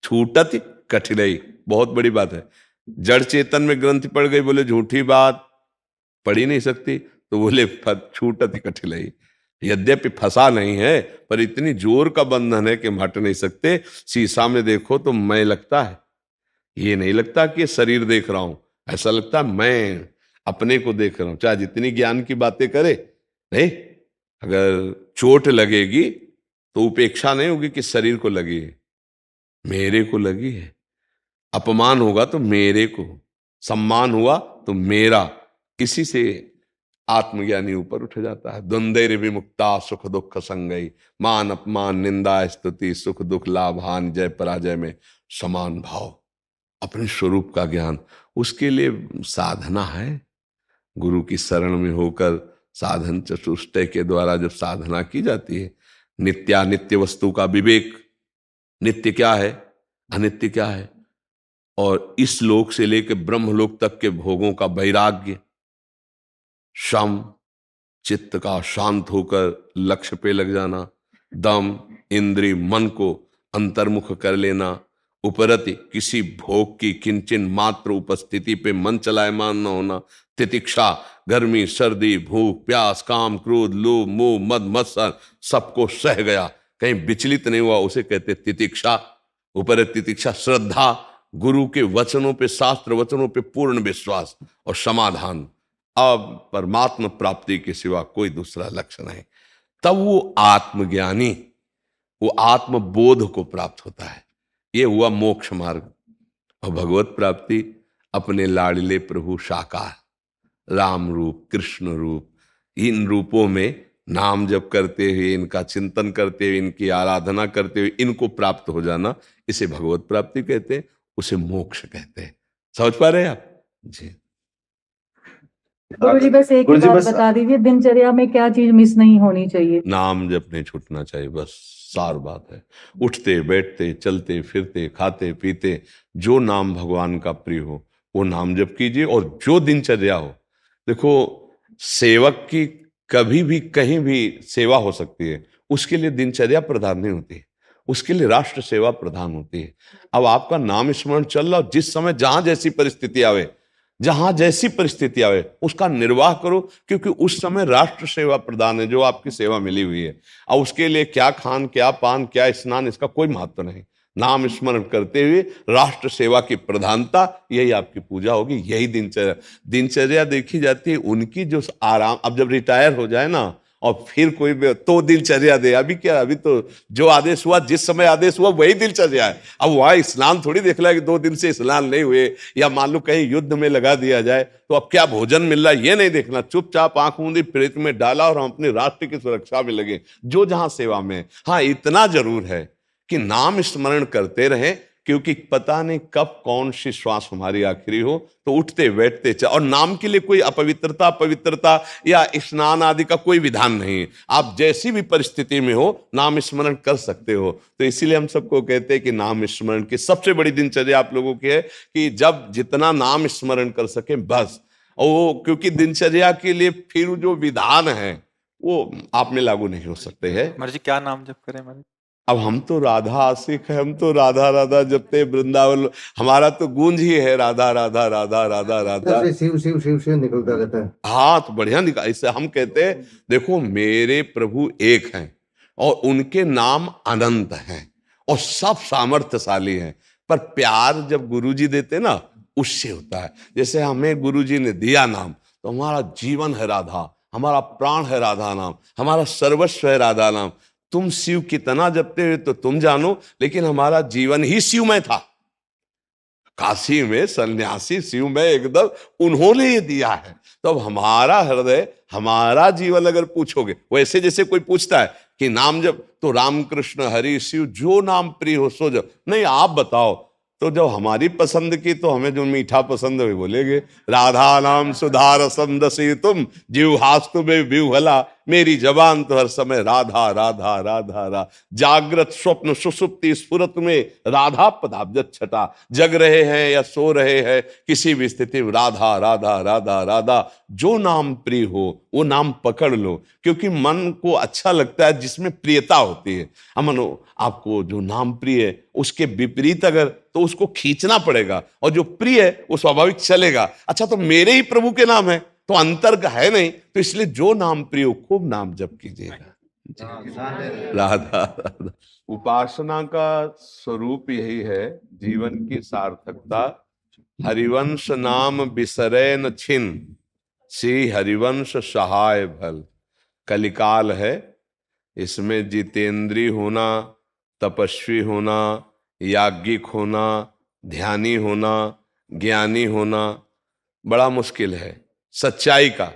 छूटत कठिनाई। बहुत बड़ी बात है। जड़ चेतन में ग्रंथि पड़ गई, बोले झूठी बात, पढ़ ही नहीं सकती, तो बोले छूटत कठिनाई। यद्यपि फंसा नहीं है पर इतनी जोर का बंधन है कि हम हट नहीं सकते। शीशा में देखो तो मैं लगता है, ये नहीं लगता कि शरीर देख रहा हूं, ऐसा लगता है मैं अपने को देख रहा हूं। चाहे जितनी ज्ञान की बातें करे, नहीं, अगर चोट लगेगी तो उपेक्षा नहीं होगी कि शरीर को लगी है, मेरे को लगी है। अपमान होगा तो मेरे को, सम्मान हुआ तो मेरा। किसी से आत्मज्ञानी ऊपर उठ जाता है। द्वंद्वैर विमुक्ता सुख दुख संगई, मान अपमान निंदा स्तुति, सुख दुख लाभ हानि जय पराजय में समान भाव। अपने स्वरूप का ज्ञान, उसके लिए साधना है। गुरु की शरण में होकर साधन चतुष्टय के द्वारा जब साधना की जाती है, नित्यानित्य वस्तु का विवेक, नित्य क्या है, अनित्य क्या है, और इस लोक से लेकर ब्रह्मलोक तक के भोगों का वैराग्य, शम, चित्त का शांत होकर लक्ष्य पे लग जाना, दम, इंद्रिय, मन को अंतर्मुख कर लेना, उपरति किसी भोग की किंचन मात्र उपस्थिति पे मन चलायमान न होना, तितिक्षा गर्मी सर्दी भूख प्यास काम क्रोध लोभ मोह मद मत्सर सबको सह गया, कहीं विचलित नहीं हुआ, उसे कहते तितिक्षा। ऊपर तितिक्षा श्रद्धा, गुरु के वचनों पे, शास्त्र वचनों पे पूर्ण विश्वास, और समाधान, अब परमात्मा प्राप्ति के सिवा कोई दूसरा लक्ष्य नहीं। तब वो आत्मज्ञानी, वो आत्मबोध को प्राप्त होता है। ये हुआ मोक्ष मार्ग। और भगवत प्राप्ति अपने लाडले प्रभु साकार, राम रूप, कृष्ण रूप, इन रूपों में नाम जप करते हुए, इनका चिंतन करते हुए, इनकी आराधना करते हुए इनको प्राप्त हो जाना, इसे भगवत प्राप्ति कहते हैं, उसे मोक्ष कहते हैं। समझ पा रहे हैं आप जी? गुरु जी बस एक ही बात बता दीजिए, दिनचर्या में क्या चीज मिस नहीं होनी चाहिए? नाम जप नहीं छूटना चाहिए, बस सार बात है। उठते बैठते चलते फिरते खाते पीते जो नाम भगवान का प्रिय हो वो नाम जप कीजिए। और जो दिनचर्या हो, देखो सेवक की कभी भी कहीं भी सेवा हो सकती है, उसके लिए दिनचर्या प्रधान नहीं होती है, उसके लिए राष्ट्र सेवा प्रधान होती है। अब आपका नाम स्मरण चल रहा हो, जिस समय जहां जैसी परिस्थिति आवे, जहां जैसी परिस्थिति आवे उसका निर्वाह करो, क्योंकि उस समय राष्ट्र सेवा प्रदान है जो आपकी सेवा मिली हुई है। और उसके लिए क्या खान, क्या पान, क्या स्नान, इसका कोई महत्व नहीं। नाम स्मरण करते हुए राष्ट्र सेवा की प्रधानता, यही आपकी पूजा होगी, यही दिनचर्या। दिनचर्या देखी जाती है उनकी जो आराम, अब जब रिटायर हो जाए ना और फिर कोई तो दिनचर्या दे। अभी क्या, अभी तो जो आदेश हुआ, जिस समय आदेश हुआ वही दिनचर्या है। अब वहां स्नान थोड़ी देख रहा है कि 2 दिन से स्नान नहीं हुए, या मान लो कहीं युद्ध में लगा दिया जाए तो अब क्या भोजन मिल रहा है ये नहीं देखना। चुपचाप आंख मूंदी प्रेत में डाला और हम अपने राष्ट्र की सुरक्षा में लगे, जो जहां सेवा में। हाँ, इतना जरूर है कि नाम स्मरण करते रहे, क्योंकि पता नहीं कब कौन सी श्वास हमारी आखिरी हो, तो उठते बैठते और नाम के लिए कोई अपवित्रता पवित्रता या स्नान आदि का कोई विधान नहीं। आप जैसी भी परिस्थिति में हो नाम स्मरण कर सकते हो। तो इसीलिए हम सबको कहते हैं कि नाम स्मरण की सबसे बड़ी दिनचर्या आप लोगों की है कि जब जितना नाम स्मरण कर सके बस। और वो क्योंकि दिनचर्या के लिए फिर जो विधान है वो आप में लागू नहीं हो सकते हैं। महाराज जी क्या नाम जप करें महाराज? अब हम तो राधा आशिक है, हम तो राधा राधा जपते वृंदावन, हमारा तो गूंज ही है राधा राधा राधा राधा राधा। शिव शिव शिव शिव निकलता रहता है। हाँ, तो बढ़िया निकाल। इससे हम कहते हैं देखो मेरे प्रभु एक हैं और उनके नाम अनंत हैं और सब सामर्थ्यशाली हैं, पर प्यार जब गुरुजी देते ना उससे होता है। जैसे हमें गुरुजी ने दिया नाम तो हमारा जीवन है राधा, हमारा प्राण है राधा नाम, हमारा सर्वस्व है राधा नाम। तुम शिव कितना जपते हो तो तुम जानो, लेकिन हमारा जीवन ही शिवमय था। काशी में सन्यासी शिव में एकदम उन्होंने ये दिया है। तो अब हमारा हृदय, हमारा जीवन अगर पूछोगे, वैसे जैसे कोई पूछता है कि नाम जब, तो राम कृष्ण हरि शिव जो नाम प्रिय हो सो जब, नहीं आप बताओ। तो जब हमारी पसंद की, तो हमें जो मीठा पसंद है बोलेंगे। राधा नाम सुधार संदसी तुम जिह्वास्तु में विह्वला, मेरी जबान तो हर समय राधा राधा राधा रा। जागृत स्वप्न सुसुप्ति स्फुरत में राधा पदाब्जत छटा। जग रहे हैं या सो रहे हैं, किसी भी स्थिति में राधा राधा राधा राधा। जो नाम प्रिय हो वो नाम पकड़ लो, क्योंकि मन को अच्छा लगता है जिसमें प्रियता होती है। अमनो आपको जो नाम प्रिय है उसके विपरीत अगर, तो उसको खींचना पड़ेगा, और जो प्रिय है वो स्वाभाविक चलेगा। अच्छा, तो मेरे ही प्रभु के नाम है तो अंतर का है नहीं, तो इसलिए जो नाम प्रिय हो खूब नाम जप कीजिएगा। राधा राधा। उपासना का स्वरूप यही है, जीवन की सार्थकता। हरिवंश नाम बिसरे न छिन, सी हरिवंश सहाय भल। कलिकाल है, इसमें जितेंद्री होना, तपस्वी होना, याज्ञिक होना, ध्यानी होना, ज्ञानी होना बड़ा मुश्किल है। सच्चाई का,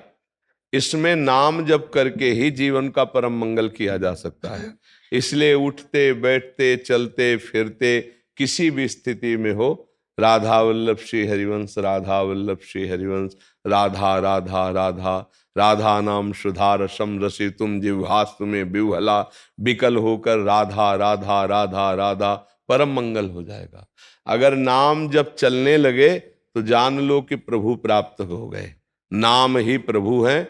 इसमें नाम जप करके ही जीवन का परम मंगल किया जा सकता है। इसलिए उठते बैठते चलते फिरते किसी भी स्थिति में हो, राधा वल्लभ श्री हरिवंश, राधा वल्लभ श्री हरिवंश, राधा राधा राधा। राधा नाम सुधारसम रसी तुम जिह्वास्तु में विह्वला। विकल होकर राधा राधा राधा राधा, परम मंगल हो जाएगा। अगर नाम जब चलने लगे तो जान लो कि प्रभु प्राप्त हो गए। नाम ही प्रभु है,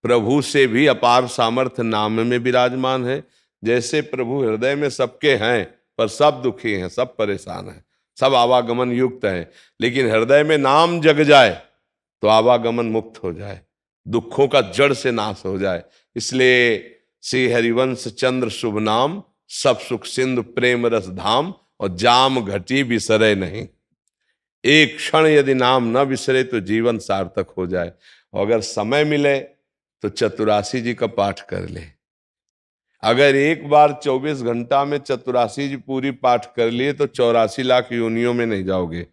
प्रभु से भी अपार सामर्थ्य नाम में विराजमान है। जैसे प्रभु हृदय में सबके हैं, पर सब दुखी हैं, सब परेशान हैं, सब आवागमन युक्त हैं, लेकिन हृदय में नाम जग जाए तो आवागमन मुक्त हो जाए, दुखों का जड़ से नाश हो जाए। इसलिए श्री हरिवंश चंद्र शुभ नाम, सब सुख सिंधु प्रेम रस धाम, और जाम घटी बिसरे नहीं। एक क्षण यदि नाम न बिसरे तो जीवन सार्थक हो जाए। और अगर समय मिले तो चतुरासी जी का पाठ कर ले। अगर एक बार 24 घंटा में चतुरासी जी पूरी पाठ कर लिए तो 84 लाख योनियों में नहीं जाओगे।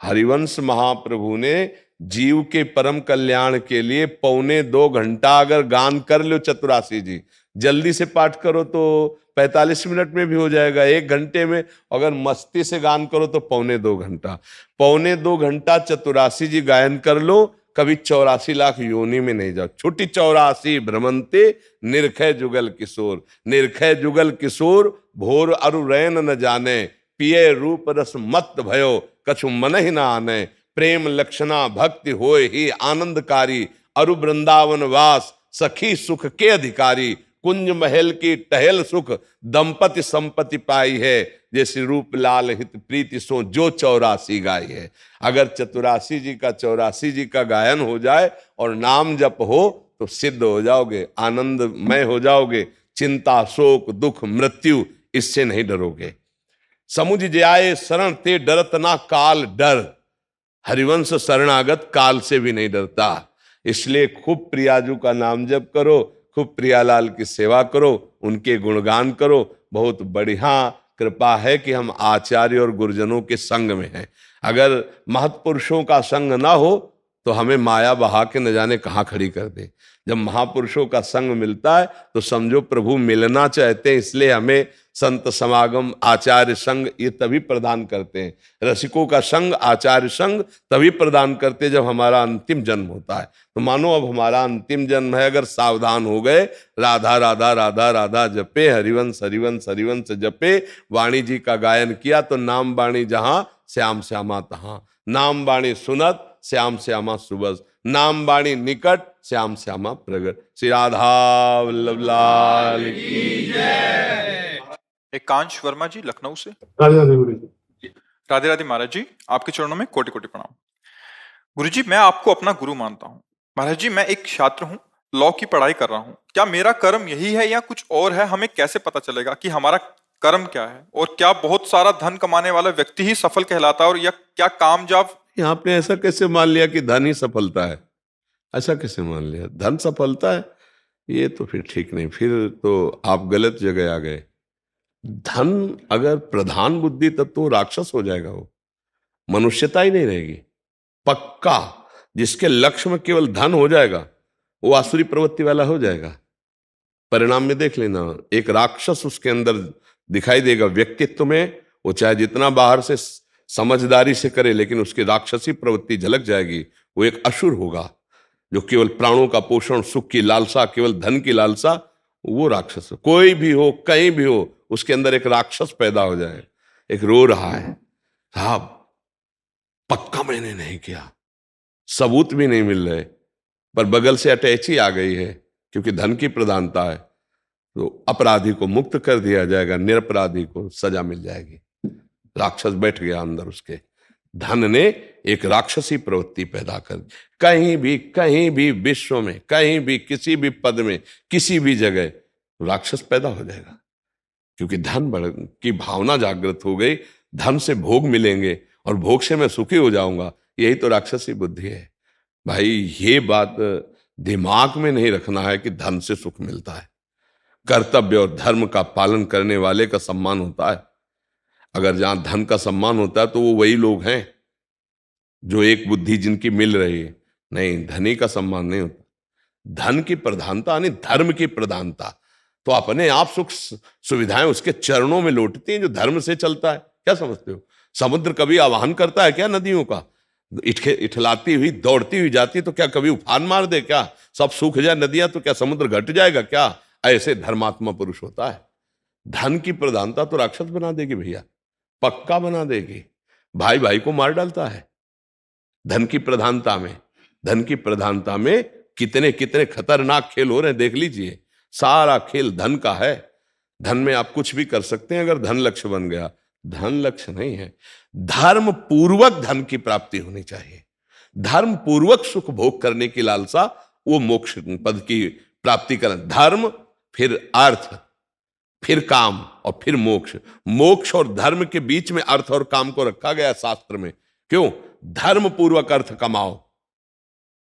हरिवंश महाप्रभु ने जीव के परम कल्याण के लिए 1.25 घंटा अगर गान कर लो चतुरासी जी, जल्दी से पाठ करो तो 45 मिनट में भी हो जाएगा, 1 घंटे में। अगर मस्ती से गान करो तो 1.25 घंटा, 1.25 घंटा चतुरासी जी गायन कर लो, कभी 84 लाख योनि में नहीं जाओ। छुट्टी 84 भ्रमंते निर्खय जुगल किशोर। निर्खय जुगल किशोर भोर अरु रैन न जाने, पिए रूप रस मत भयो कछु मन ही न आने। प्रेम लक्षणा भक्ति होए ही आनंदकारी, अरु वृंदावन वास सखी सुख के अधिकारी। कुंज महल की टहल सुख, दंपति संपत्ति पाई है, जैसे रूप लाल हित प्रीति सो जो 84 गाई है। अगर चतुरासी जी का 84 जी का गायन हो जाए और नाम जप हो तो सिद्ध हो जाओगे, आनंदमय हो जाओगे, चिंता शोक दुख मृत्यु इससे नहीं डरोगे। समुझ जाए शरण ते डरत ना काल डर, हरिवंश शरणागत काल से भी नहीं डरता। इसलिए खूब प्रियाजू का नाम जप करो, खूब प्रियालाल की सेवा करो, उनके गुणगान करो। बहुत बढ़िया कृपा है कि हम आचार्य और गुरुजनों के संग में हैं। अगर महत्पुरुषों का संग ना हो तो हमें माया बहा के न जाने कहाँ खड़ी कर दे। जब महापुरुषों का संग मिलता है तो समझो प्रभु मिलना चाहते हैं, इसलिए हमें संत समागम आचार्य संग ये तभी प्रदान करते हैं। रसिकों का संग आचार्य संग तभी प्रदान करते हैं जब हमारा अंतिम जन्म होता है। तो मानो अब हमारा अंतिम जन्म है, अगर सावधान हो गए, राधा राधा राधा राधा जपे, हरिवंश हरिवंश हरिवंश जपे, वाणी जी का गायन किया तो नाम वाणी जहां श्याम श्यामा तहां, नाम वाणी सुनत श्याम श्यामा सुबस, नाम वाणी निकट श्याम श्यामा प्रगट। श्री राधा वल्लभ लाल की जय। एकांश वर्मा जी लखनऊ से। राधे राधे गुरु जी। राधे राधे महाराज जी, आपके चरणों में कोटि कोटि प्रणाम। गुरु जी, मैं आपको अपना गुरु मानता हूँ। महाराज जी, मैं एक छात्र हूँ, लॉ की पढ़ाई कर रहा हूँ। क्या मेरा कर्म यही है या कुछ और है? हमें कैसे पता चलेगा कि हमारा कर्म क्या है? और क्या बहुत सारा धन कमाने वाला व्यक्ति ही सफल कहलाता है? और या क्या कामयाब? आपने ऐसा कैसे मान लिया कि धन ही सफलता है? ऐसा कैसे मान लिया? धन सफलता है ये तो फिर ठीक नहीं, फिर तो आप गलत जगह आ गए। धन अगर प्रधान बुद्धि तब तो राक्षस हो जाएगा, वो मनुष्यता ही नहीं रहेगी। पक्का जिसके लक्ष्य में केवल धन हो जाएगा वो आसुरी प्रवृत्ति वाला हो जाएगा। परिणाम में देख लेना, एक राक्षस उसके अंदर दिखाई देगा व्यक्तित्व में। वो चाहे जितना बाहर से समझदारी से करे, लेकिन उसकी राक्षसी प्रवृत्ति झलक जाएगी। वो एक असुर होगा जो केवल प्राणों का पोषण, सुख की लालसा, केवल धन की लालसा, वो राक्षस। कोई भी हो कहीं भी हो, उसके अंदर एक राक्षस पैदा हो जाए। एक रो रहा है, साहब पक्का मैंने नहीं किया, सबूत भी नहीं मिल रहे, पर बगल से अटैची आ गई है क्योंकि धन की प्रधानता है, तो अपराधी को मुक्त कर दिया जाएगा, निरपराधी को सजा मिल जाएगी। राक्षस बैठ गया अंदर उसके। धन ने एक राक्षसी प्रवृत्ति पैदा कर दी। कहीं भी विश्व में, कहीं भी किसी भी पद में, किसी भी जगह राक्षस पैदा हो जाएगा, क्योंकि धन की भावना जागृत हो गई। धन से भोग मिलेंगे और भोग से मैं सुखी हो जाऊंगा, यही तो राक्षसी बुद्धि है। भाई ये बात दिमाग में नहीं रखना है कि धन से सुख मिलता है। कर्तव्य और धर्म का पालन करने वाले का सम्मान होता है। अगर जहां धन का सम्मान होता है तो वो वही लोग हैं जो एक बुद्धि जिनकी मिल रही है। नहीं, धनी का सम्मान नहीं होता। धन की प्रधानता यानी धर्म की प्रधानता, तो अपने आप सुख सुविधाएं उसके चरणों में लौटती हैं जो धर्म से चलता है। क्या समझते हो? समुद्र कभी आवाहन करता है क्या नदियों का? इठलाती हुई दौड़ती हुई जाती तो क्या कभी उफान मार दे क्या? सब सूख जाए नदियां तो क्या समुद्र घट जाएगा क्या? ऐसे धर्मात्मा पुरुष होता है। धन की प्रधानता तो राक्षस बना देगी भैया, पक्का बना देगी। भाई भाई को मार डालता है धन की प्रधानता में। धन की प्रधानता में कितने कितने खतरनाक खेल हो रहे हैं, देख लीजिए। सारा खेल धन का है। धन में आप कुछ भी कर सकते हैं अगर धन लक्ष्य बन गया। धन लक्ष्य नहीं है। धर्म पूर्वक धन की प्राप्ति होनी चाहिए। धर्म पूर्वक सुख भोग करने की लालसा, वो मोक्ष पद की प्राप्ति करना। धर्म फिर अर्थ, फिर काम और फिर मोक्ष। मोक्ष और धर्म के बीच में अर्थ और काम को रखा गया शास्त्र में। क्यों? धर्म पूर्वक अर्थ कमाओ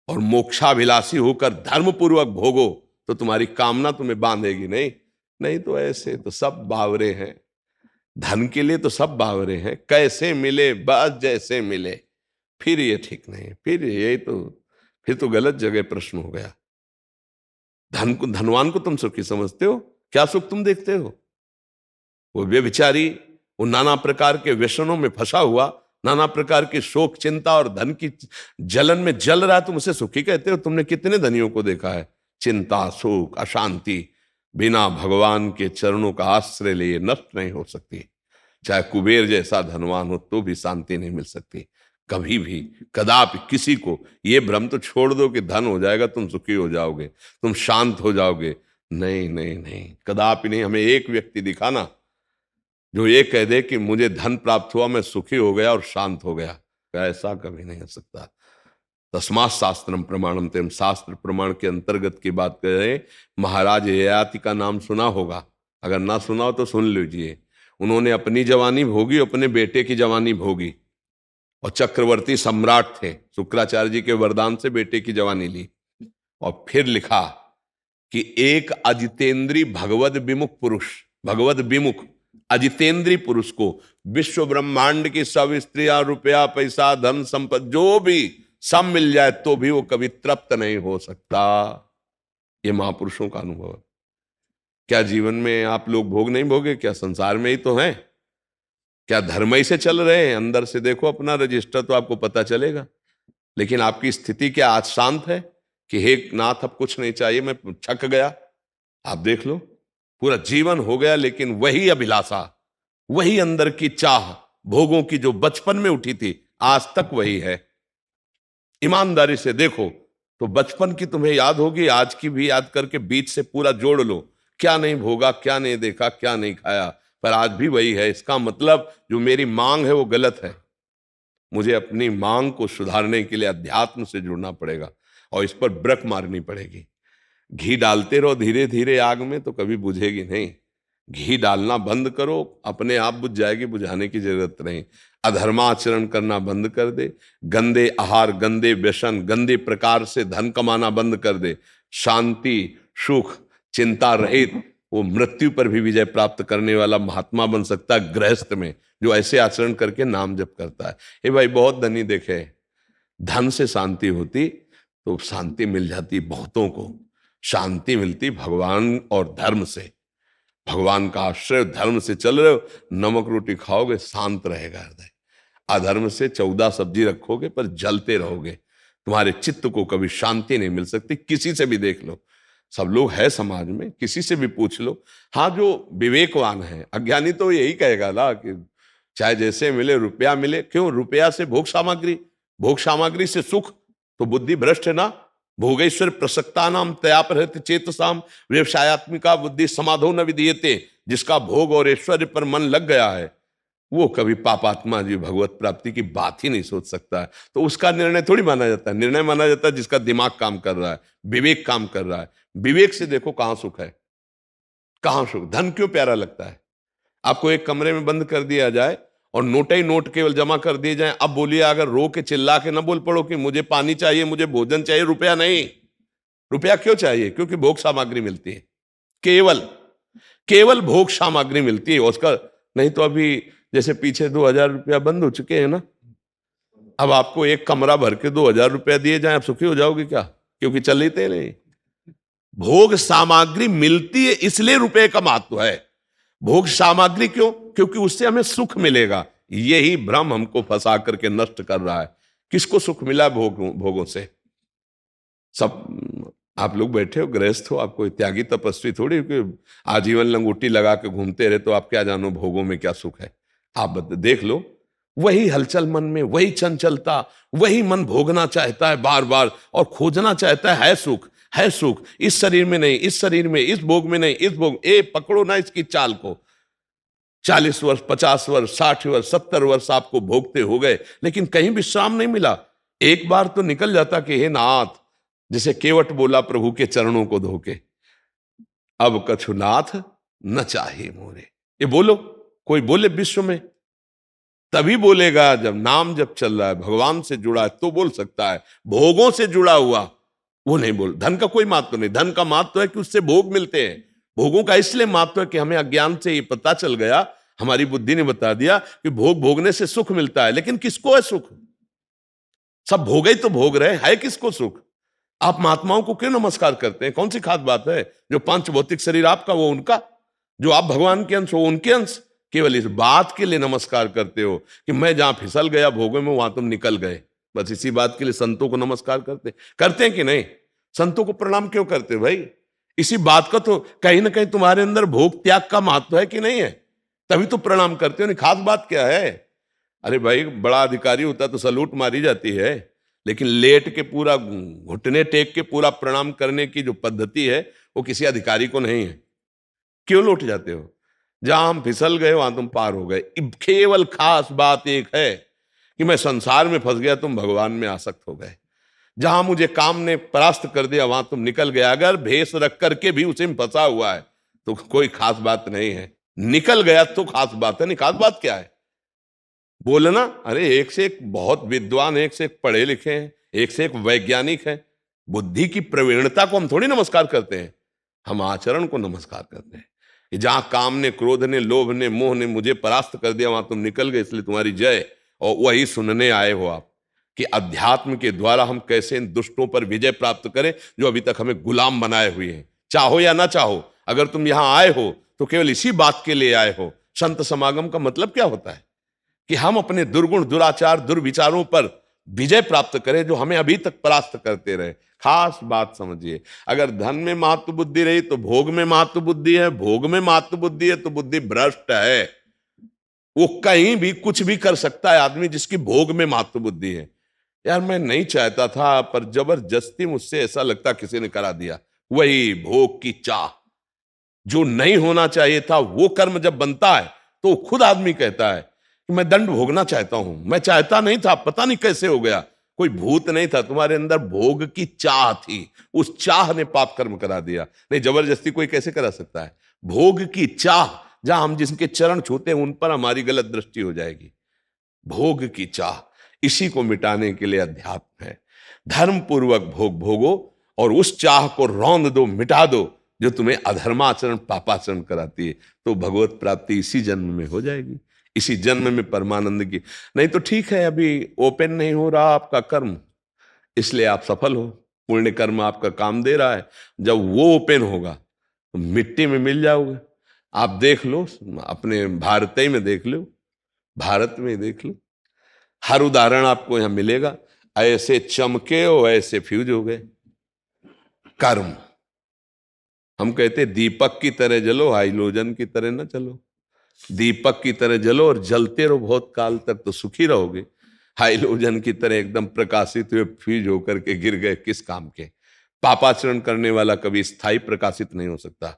और मोक्षाभिलाषी होकर धर्म पूर्वक भोगो तो तुम्हारी कामना तुम्हें बांधेगी नहीं। नहीं तो ऐसे तो सब बावरे हैं। धन के लिए तो सब बावरे हैं। कैसे मिले? बस जैसे मिले। फिर ये ठीक नहीं, फिर ये तो फिर तो गलत जगह प्रश्न हो गया। धन को, धनवान को तुम सुखी समझते हो? क्या सुख तुम देखते हो? वो व्यभिचारी वो नाना प्रकार के व्यसनों में फंसा हुआ, नाना प्रकार की शोक चिंता और धन की जलन में जल रहा, तुम उसे सुखी कहते हो? तुमने कितने धनियों को देखा है चिंता शोक अशांति बिना भगवान के चरणों का आश्रय लिए नष्ट नहीं हो सकती। चाहे कुबेर जैसा धनवान हो तो भी शांति नहीं मिल सकती कभी भी, कदापि। किसी को ये भ्रम तो छोड़ दो कि धन हो जाएगा तुम सुखी हो जाओगे, तुम शांत हो जाओगे। नहीं नहीं नहीं, कदापि नहीं। हमें एक व्यक्ति दिखाना जो ये कह दे कि मुझे धन प्राप्त हुआ, मैं सुखी हो गया और शांत हो गया। ऐसा कभी नहीं हो सकता। तस्मात् शास्त्रम प्रमाणम तेम, शास्त्र प्रमाण के अंतर्गत की बात कर रहे। महाराज ययाति का नाम सुना होगा, अगर ना सुना हो तो सुन लीजिए। उन्होंने अपनी जवानी भोगी, अपने बेटे की जवानी भोगी, और चक्रवर्ती सम्राट थे। शुक्राचार्य जी के वरदान से बेटे की जवानी ली, और फिर लिखा कि एक अजितेंद्री भगवद विमुख पुरुष, भगवद विमुख अजितेंद्री पुरुष को विश्व ब्रह्मांड की सब स्त्रियां, रुपया, पैसा, धन, संपत्ति जो भी सब मिल जाए तो भी वो कभी तृप्त नहीं हो सकता। ये महापुरुषों का अनुभव है। क्या जीवन में आप लोग भोग नहीं भोगे? क्या संसार में ही तो हैं? क्या धर्म ही से चल रहे हैं? अंदर से देखो अपना रजिस्टर तो आपको पता चलेगा। लेकिन आपकी स्थिति क्या आज शांत है कि हे नाथ अब कुछ नहीं चाहिए, मैं थक गया? आप देख लो, पूरा जीवन हो गया लेकिन वही अभिलाषा, वही अंदर की चाह भोगों की जो बचपन में उठी थी आज तक वही है। ईमानदारी से देखो तो बचपन की तुम्हें याद होगी, आज की भी याद करके बीच से पूरा जोड़ लो। क्या नहीं भोगा, क्या नहीं देखा, क्या नहीं खाया, पर आज भी वही है। इसका मतलब जो मेरी मांग है वो गलत है। मुझे अपनी मांग को सुधारने के लिए अध्यात्म से जुड़ना पड़ेगा और इस पर ब्रेक मारनी पड़ेगी। घी डालते रहो धीरे धीरे आग में तो कभी बुझेगी नहीं। घी डालना बंद करो, अपने आप बुझ जाएगी, बुझाने की जरूरत नहीं। अधर्माचरण करना बंद कर दे, गंदे आहार, गंदे व्यसन, गंदे प्रकार से धन कमाना बंद कर दे। शांति, सुख, चिंता रहित वो मृत्यु पर भी विजय प्राप्त करने वाला महात्मा बन सकता है गृहस्थ में, जो ऐसे आचरण करके नाम जप करता है। ये भाई बहुत धनी देखे, धन से शांति होती तो शांति मिल जाती बहुतों को। शांति मिलती भगवान और धर्म से। भगवान का आश्रय, धर्म से चल रहे हो, नमक रोटी खाओगे शांत रहेगा हृदय। अधर्म से 14 सब्जी रखोगे पर जलते रहोगे, तुम्हारे चित्त को कभी शांति नहीं मिल सकती। किसी से भी देख लो, सब लोग है समाज में, किसी से भी पूछ लो। हाँ, जो विवेकवान है, अज्ञानी तो यही कहेगा ना कि चाहे जैसे मिले, रुपया मिले। क्यों? रुपया से भोग सामग्री, भोग सामग्री से सुख, तो बुद्धि भ्रष्ट है ना। भोगेश्वर प्रसक्ता नाम तयापहृत चेतसाम व्यवसायत्मिका बुद्धि समाधो न विधीयते। जिसका भोग और ऐश्वर्य पर मन लग गया है वो कभी पापात्मा जी भगवत प्राप्ति की बात ही नहीं सोच सकता है। तो उसका निर्णय थोड़ी माना जाता है। निर्णय माना जाता है जिसका दिमाग काम कर रहा है, विवेक काम कर रहा है। विवेक से देखो कहां सुख है, कहां सुख। धन क्यों प्यारा लगता है? आपको एक कमरे में बंद कर दिया जाए और नोट ही नोट केवल जमा कर दिए जाए। अब बोलिए, अगर रो के चिल्ला के ना बोल पड़ो कि मुझे पानी चाहिए, मुझे भोजन चाहिए, रुपया नहीं। रुपया क्यों चाहिए? क्योंकि भोग सामग्री मिलती है, केवल केवल भोग सामग्री मिलती है उसका। नहीं तो अभी जैसे पीछे 2000 रुपया बंद हो चुके हैं ना, अब आपको एक कमरा भर के 2000 रुपया दिए जाए, आप सुखी हो जाओगे क्या? क्योंकि चल लेते नहीं। भोग सामग्री मिलती है इसलिए रुपए का महत्व है। भोग सामग्री क्यों? क्योंकि उससे हमें सुख मिलेगा। यही भ्रम हमको फंसा करके नष्ट कर रहा है। किसको सुख मिला भोगों से? सब आप लोग बैठे हो, गृहस्थ हो, आपको त्यागी तपस्वी थोड़ी कि आजीवन लंगोटी लगा के घूमते रहे तो आप क्या जानो भोगों में क्या सुख है। आप देख लो, वही हलचल मन में, वही चंचलता, वही मन भोगना चाहता है बार बार और खोजना चाहता है सुख, है सुख। इस शरीर में नहीं, इस शरीर में, इस भोग में नहीं, इस भोग। पकड़ो ना इसकी चाल को। 40 वर्ष, 50 वर्ष, 60 वर्ष, 70 वर्ष आपको भोगते हो गए लेकिन कहीं विश्राम नहीं मिला। एक बार तो निकल जाता कि हे नाथ, जैसे केवट बोला प्रभु के चरणों को धोके, अब कछु नाथ न चाहे मोरे। ये बोलो, कोई बोले विश्व में तभी बोलेगा जब नाम जब चल रहा है, भगवान से जुड़ा है तो बोल सकता है। भोगों से जुड़ा हुआ वो नहीं बोल। धन का कोई महत्व नहीं। धन का महत्व है कि उससे भोग मिलते हैं। भोगों का इसलिए महत्व है कि हमें अज्ञान से ये पता चल गया, हमारी बुद्धि ने बता दिया कि भोग भोगने से सुख मिलता है। लेकिन किसको है सुख? सब भोग ही तो भोग रहे है किसको सुख? आप महात्माओं को क्यों नमस्कार करते हैं? कौन सी खास बात है? जो पांच भौतिक शरीर आपका वो उनका, जो आप भगवान के अंश हो उनके अंश। केवल इस बात के लिए नमस्कार करते हो कि मैं जहां फिसल गया भोगों में वहां तुम निकल गए। बस इसी बात के लिए संतों को नमस्कार करते हैं कि नहीं? संतों को प्रणाम क्यों करते भाई? इसी बात का तो कहीं ना कहीं तुम्हारे अंदर भोग त्याग का महत्व है कि नहीं है, तभी तो प्रणाम करते हो। नहीं, खास बात क्या है? अरे भाई, बड़ा अधिकारी होता तो सलूट मारी जाती है, लेकिन लेट के पूरा घुटने टेक के पूरा प्रणाम करने की जो पद्धति है वो किसी अधिकारी को नहीं है। क्यों लौट जाते हो? जहां हम फिसल गए वहां तुम पार हो गए। केवल खास बात एक है कि मैं संसार में फंस गया, तुम भगवान में आसक्त हो गए। जहां मुझे काम ने परास्त कर दिया वहां तुम निकल गया। अगर भेष रख करके भी उसे में फंसा हुआ है तो कोई खास बात नहीं है। निकल गया तो खास बात है। नहीं, खास बात क्या है? बोलना, अरे एक से एक बहुत विद्वान, एक से एक पढ़े लिखे हैं, एक से एक वैज्ञानिक है। बुद्धि की प्रवीणता को हम थोड़ी नमस्कार करते हैं, हम आचरण को नमस्कार करते हैं। कि जहां काम ने, क्रोध ने, लोभ ने, मोह ने मुझे परास्त कर दिया वहां तुम निकल गए, इसलिए तुम्हारी जय। और वही सुनने आए हो आप कि अध्यात्म के द्वारा हम कैसे इन दुष्टों पर विजय प्राप्त करें जो अभी तक हमें गुलाम बनाए हुए हैं। चाहो या ना चाहो, अगर तुम यहां आए हो तो केवल इसी बात के लिए आए हो। संत समागम का मतलब क्या होता है? कि हम अपने दुर्गुण, दुराचार, दुर्विचारों पर विजय प्राप्त करें जो हमें अभी तक परास्त करते रहे। खास बात समझिए, अगर धन में महत्व बुद्धि रही तो भोग में महत्व बुद्धि है, भोग में महत्व बुद्धि है तो बुद्धि भ्रष्ट है। वो कहीं भी कुछ भी कर सकता है आदमी जिसकी भोग में महत्व बुद्धि है। यार मैं नहीं चाहता था पर जबरदस्ती मुझसे ऐसा लगता किसी ने करा दिया। वही भोग की चाह, जो नहीं होना चाहिए था वो कर्म जब बनता है तो खुद आदमी कहता है कि मैं दंड भोगना चाहता हूं, मैं चाहता नहीं था, पता नहीं कैसे हो गया। कोई भूत नहीं था, तुम्हारे अंदर भोग की चाह थी, उस चाह ने पाप कर्म करा दिया। नहीं, जबरदस्ती कोई कैसे करा सकता है? भोग की चाह, जहां हम जिनके चरण छूते हैं उन पर हमारी गलत दृष्टि हो जाएगी। भोग की चाह, इसी को मिटाने के लिए अध्यात्म है। धर्म पूर्वक भोग भोगो और उस चाह को रौंद दो, मिटा दो जो तुम्हें अधर्माचरण, पापाचरण कराती है। तो भगवत प्राप्ति इसी जन्म में हो जाएगी, इसी जन्म में परमानंद की। नहीं तो ठीक है, अभी ओपन नहीं हो रहा आपका कर्म, इसलिए आप सफल हो, पुण्य कर्म आपका काम दे रहा है। जब वो ओपन होगा तो मिट्टी में मिल जाओगे। आप देख लो, अपने भारत ही में देख लो, भारत में देख लो, हर उदाहरण आपको यहां मिलेगा। ऐसे चमके और ऐसे फ्यूज हो गए कर्म। हम कहते दीपक की तरह जलो, हाइलोजन की तरह ना चलो। दीपक की तरह जलो और जलते रहो बहुत काल तक तो सुखी रहोगे। हाइलोजन की तरह एकदम प्रकाशित हुए फ्यूज होकर के गिर गए, किस काम के? पापाचरण करने वाला कभी स्थायी प्रकाशित नहीं हो सकता।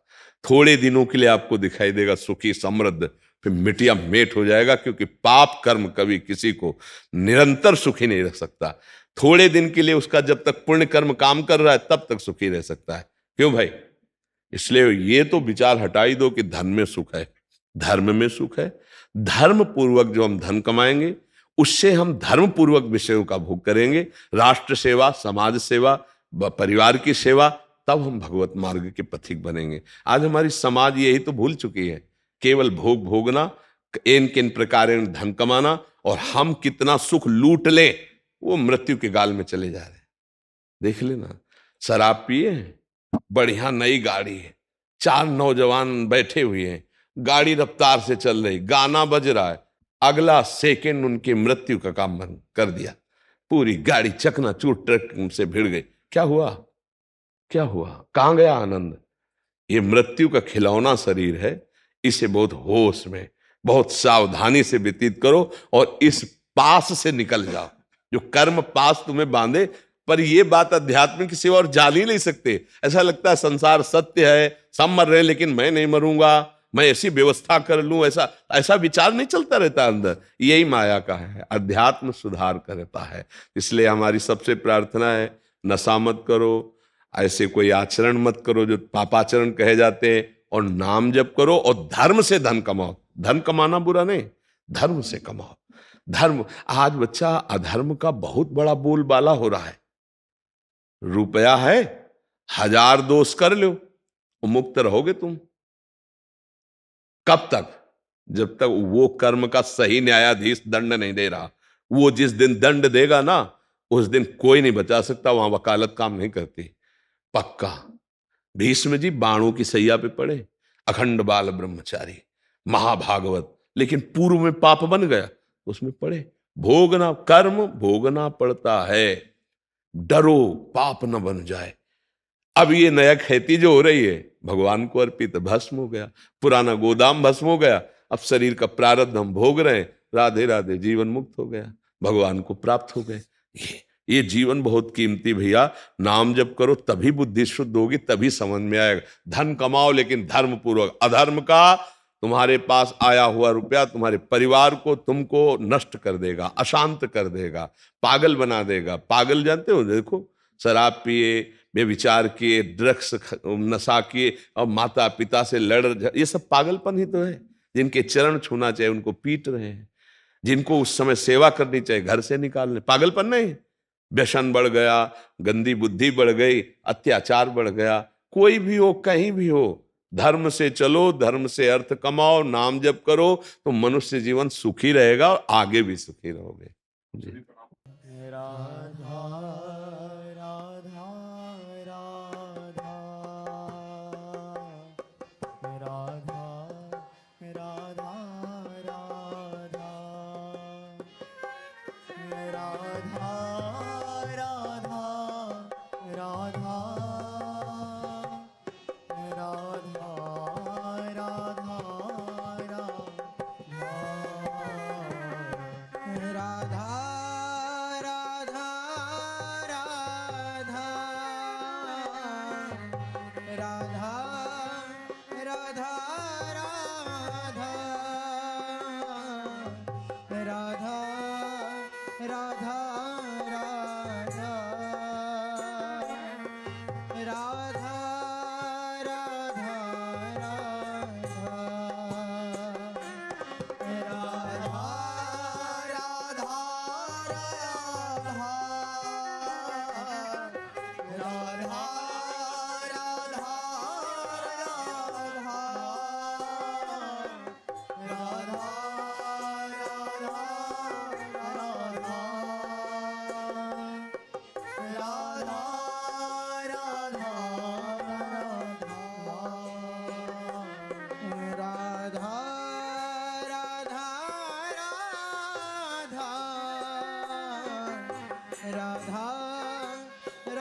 थोड़े दिनों के लिए आपको दिखाई देगा सुखी समृद्ध, फिर मिटिया मेट हो जाएगा। क्योंकि पाप कर्म कभी किसी को निरंतर सुखी नहीं रख सकता। थोड़े दिन के लिए उसका, जब तक पुण्य कर्म काम कर रहा है तब तक सुखी रह सकता है। क्यों भाई? इसलिए ये तो विचार हटाई दो कि धन में सुख है, धर्म में सुख है। धर्म पूर्वक जो हम धन कमाएंगे उससे हम धर्म पूर्वक विषयों का भोग करेंगे। राष्ट्र सेवा, समाज सेवा, परिवार की सेवा, तब हम भगवत मार्ग के पथिक बनेंगे। आज हमारी समाज यही तो भूल चुकी है, केवल भोग भोगना, इन किन प्रकार धन कमाना, और हम कितना सुख लूट लें वो मृत्यु के गाल में चले जा रहे हैं। देख लेना, शराब पिए, बढ़िया नई गाड़ी है, 4 नौजवान बैठे हुए हैं, गाड़ी रफ्तार से चल रही, गाना बज रहा है, अगला सेकंड उनकी मृत्यु का काम बंद कर दिया, पूरी गाड़ी चकनाचूर ट्रक से भिड़ गई। क्या हुआ? क्या हुआ? कहां गया आनंद? ये मृत्यु का खिलौना शरीर है, इसे बहुत होश में, बहुत सावधानी से व्यतीत करो और इस पास से निकल जाओ जो कर्म पास तुम्हें बांधे। पर ये बात अध्यात्म की सेवा और जान ही नहीं सकते। ऐसा लगता है संसार सत्य है, सब मर रहे हैं लेकिन मैं नहीं मरूंगा, मैं ऐसी व्यवस्था कर लूं, ऐसा विचार नहीं चलता रहता अंदर। यही माया का है, अध्यात्म सुधार करता है। इसलिए हमारी सबसे प्रार्थना है, नशा मत करो, ऐसे कोई आचरण मत करो जो पापाचरण कहे जाते हैं, और नाम जप करो और धर्म से धन कमाओ। धन कमाना बुरा नहीं, धर्म से कमाओ। धर्म, आज बच्चा अधर्म का बहुत बड़ा बोलबाला हो रहा है। रुपया है, 1000 दोष कर लो, मुक्त रहोगे तुम। कब तक? जब तक वो कर्म का सही न्यायाधीश दंड नहीं दे रहा। वो जिस दिन दंड देगा ना, उस दिन कोई नहीं बचा सकता, वहां वकालत काम नहीं करती, पक्का। भीष्म जी बाणों की सैया पे पड़े, अखंड बाल ब्रह्मचारी, महाभागवत, लेकिन पूर्व में पाप बन गया, उसमें पड़े। भोगना, कर्म भोगना पड़ता है, डरो पाप न बन जाए। अब ये नया खेती जो हो रही है भगवान को अर्पित, भस्म हो गया, पुराना गोदाम भस्म हो गया, अब शरीर का प्रारब्ध हम भोग रहे हैं, राधे राधे, जीवन मुक्त हो गया, भगवान को प्राप्त हो गए। ये जीवन बहुत कीमती भैया। नाम जप करो तभी बुद्धि शुद्ध होगी, तभी समझ में आएगा। धन कमाओ लेकिन धर्म पूर्वक। अधर्म का तुम्हारे पास आया हुआ रुपया तुम्हारे परिवार को, तुमको नष्ट कर देगा, अशांत कर देगा, पागल बना देगा। पागल जानते हो, देखो शराब पिए, बेविचार किए, ड्रग्स नशा किए और माता पिता से ये सब पागलपन ही तो है। जिनके चरण छूना चाहिए उनको पीट रहे हैं, जिनको उस समय सेवा करनी चाहिए घर से निकालने। पागलपन नहीं, व्यसन बढ़ गया, गंदी बुद्धि बढ़ गई, अत्याचार बढ़ गया। कोई भी हो, कहीं भी हो, धर्म से चलो, धर्म से अर्थ कमाओ, नाम जप करो तो मनुष्य जीवन सुखी रहेगा और आगे भी सुखी रहोगे जी। राधा राधा राधा राधा राधा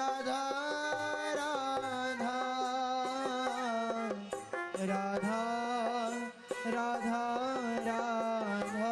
राधा राधा राधा राधा राधा राधा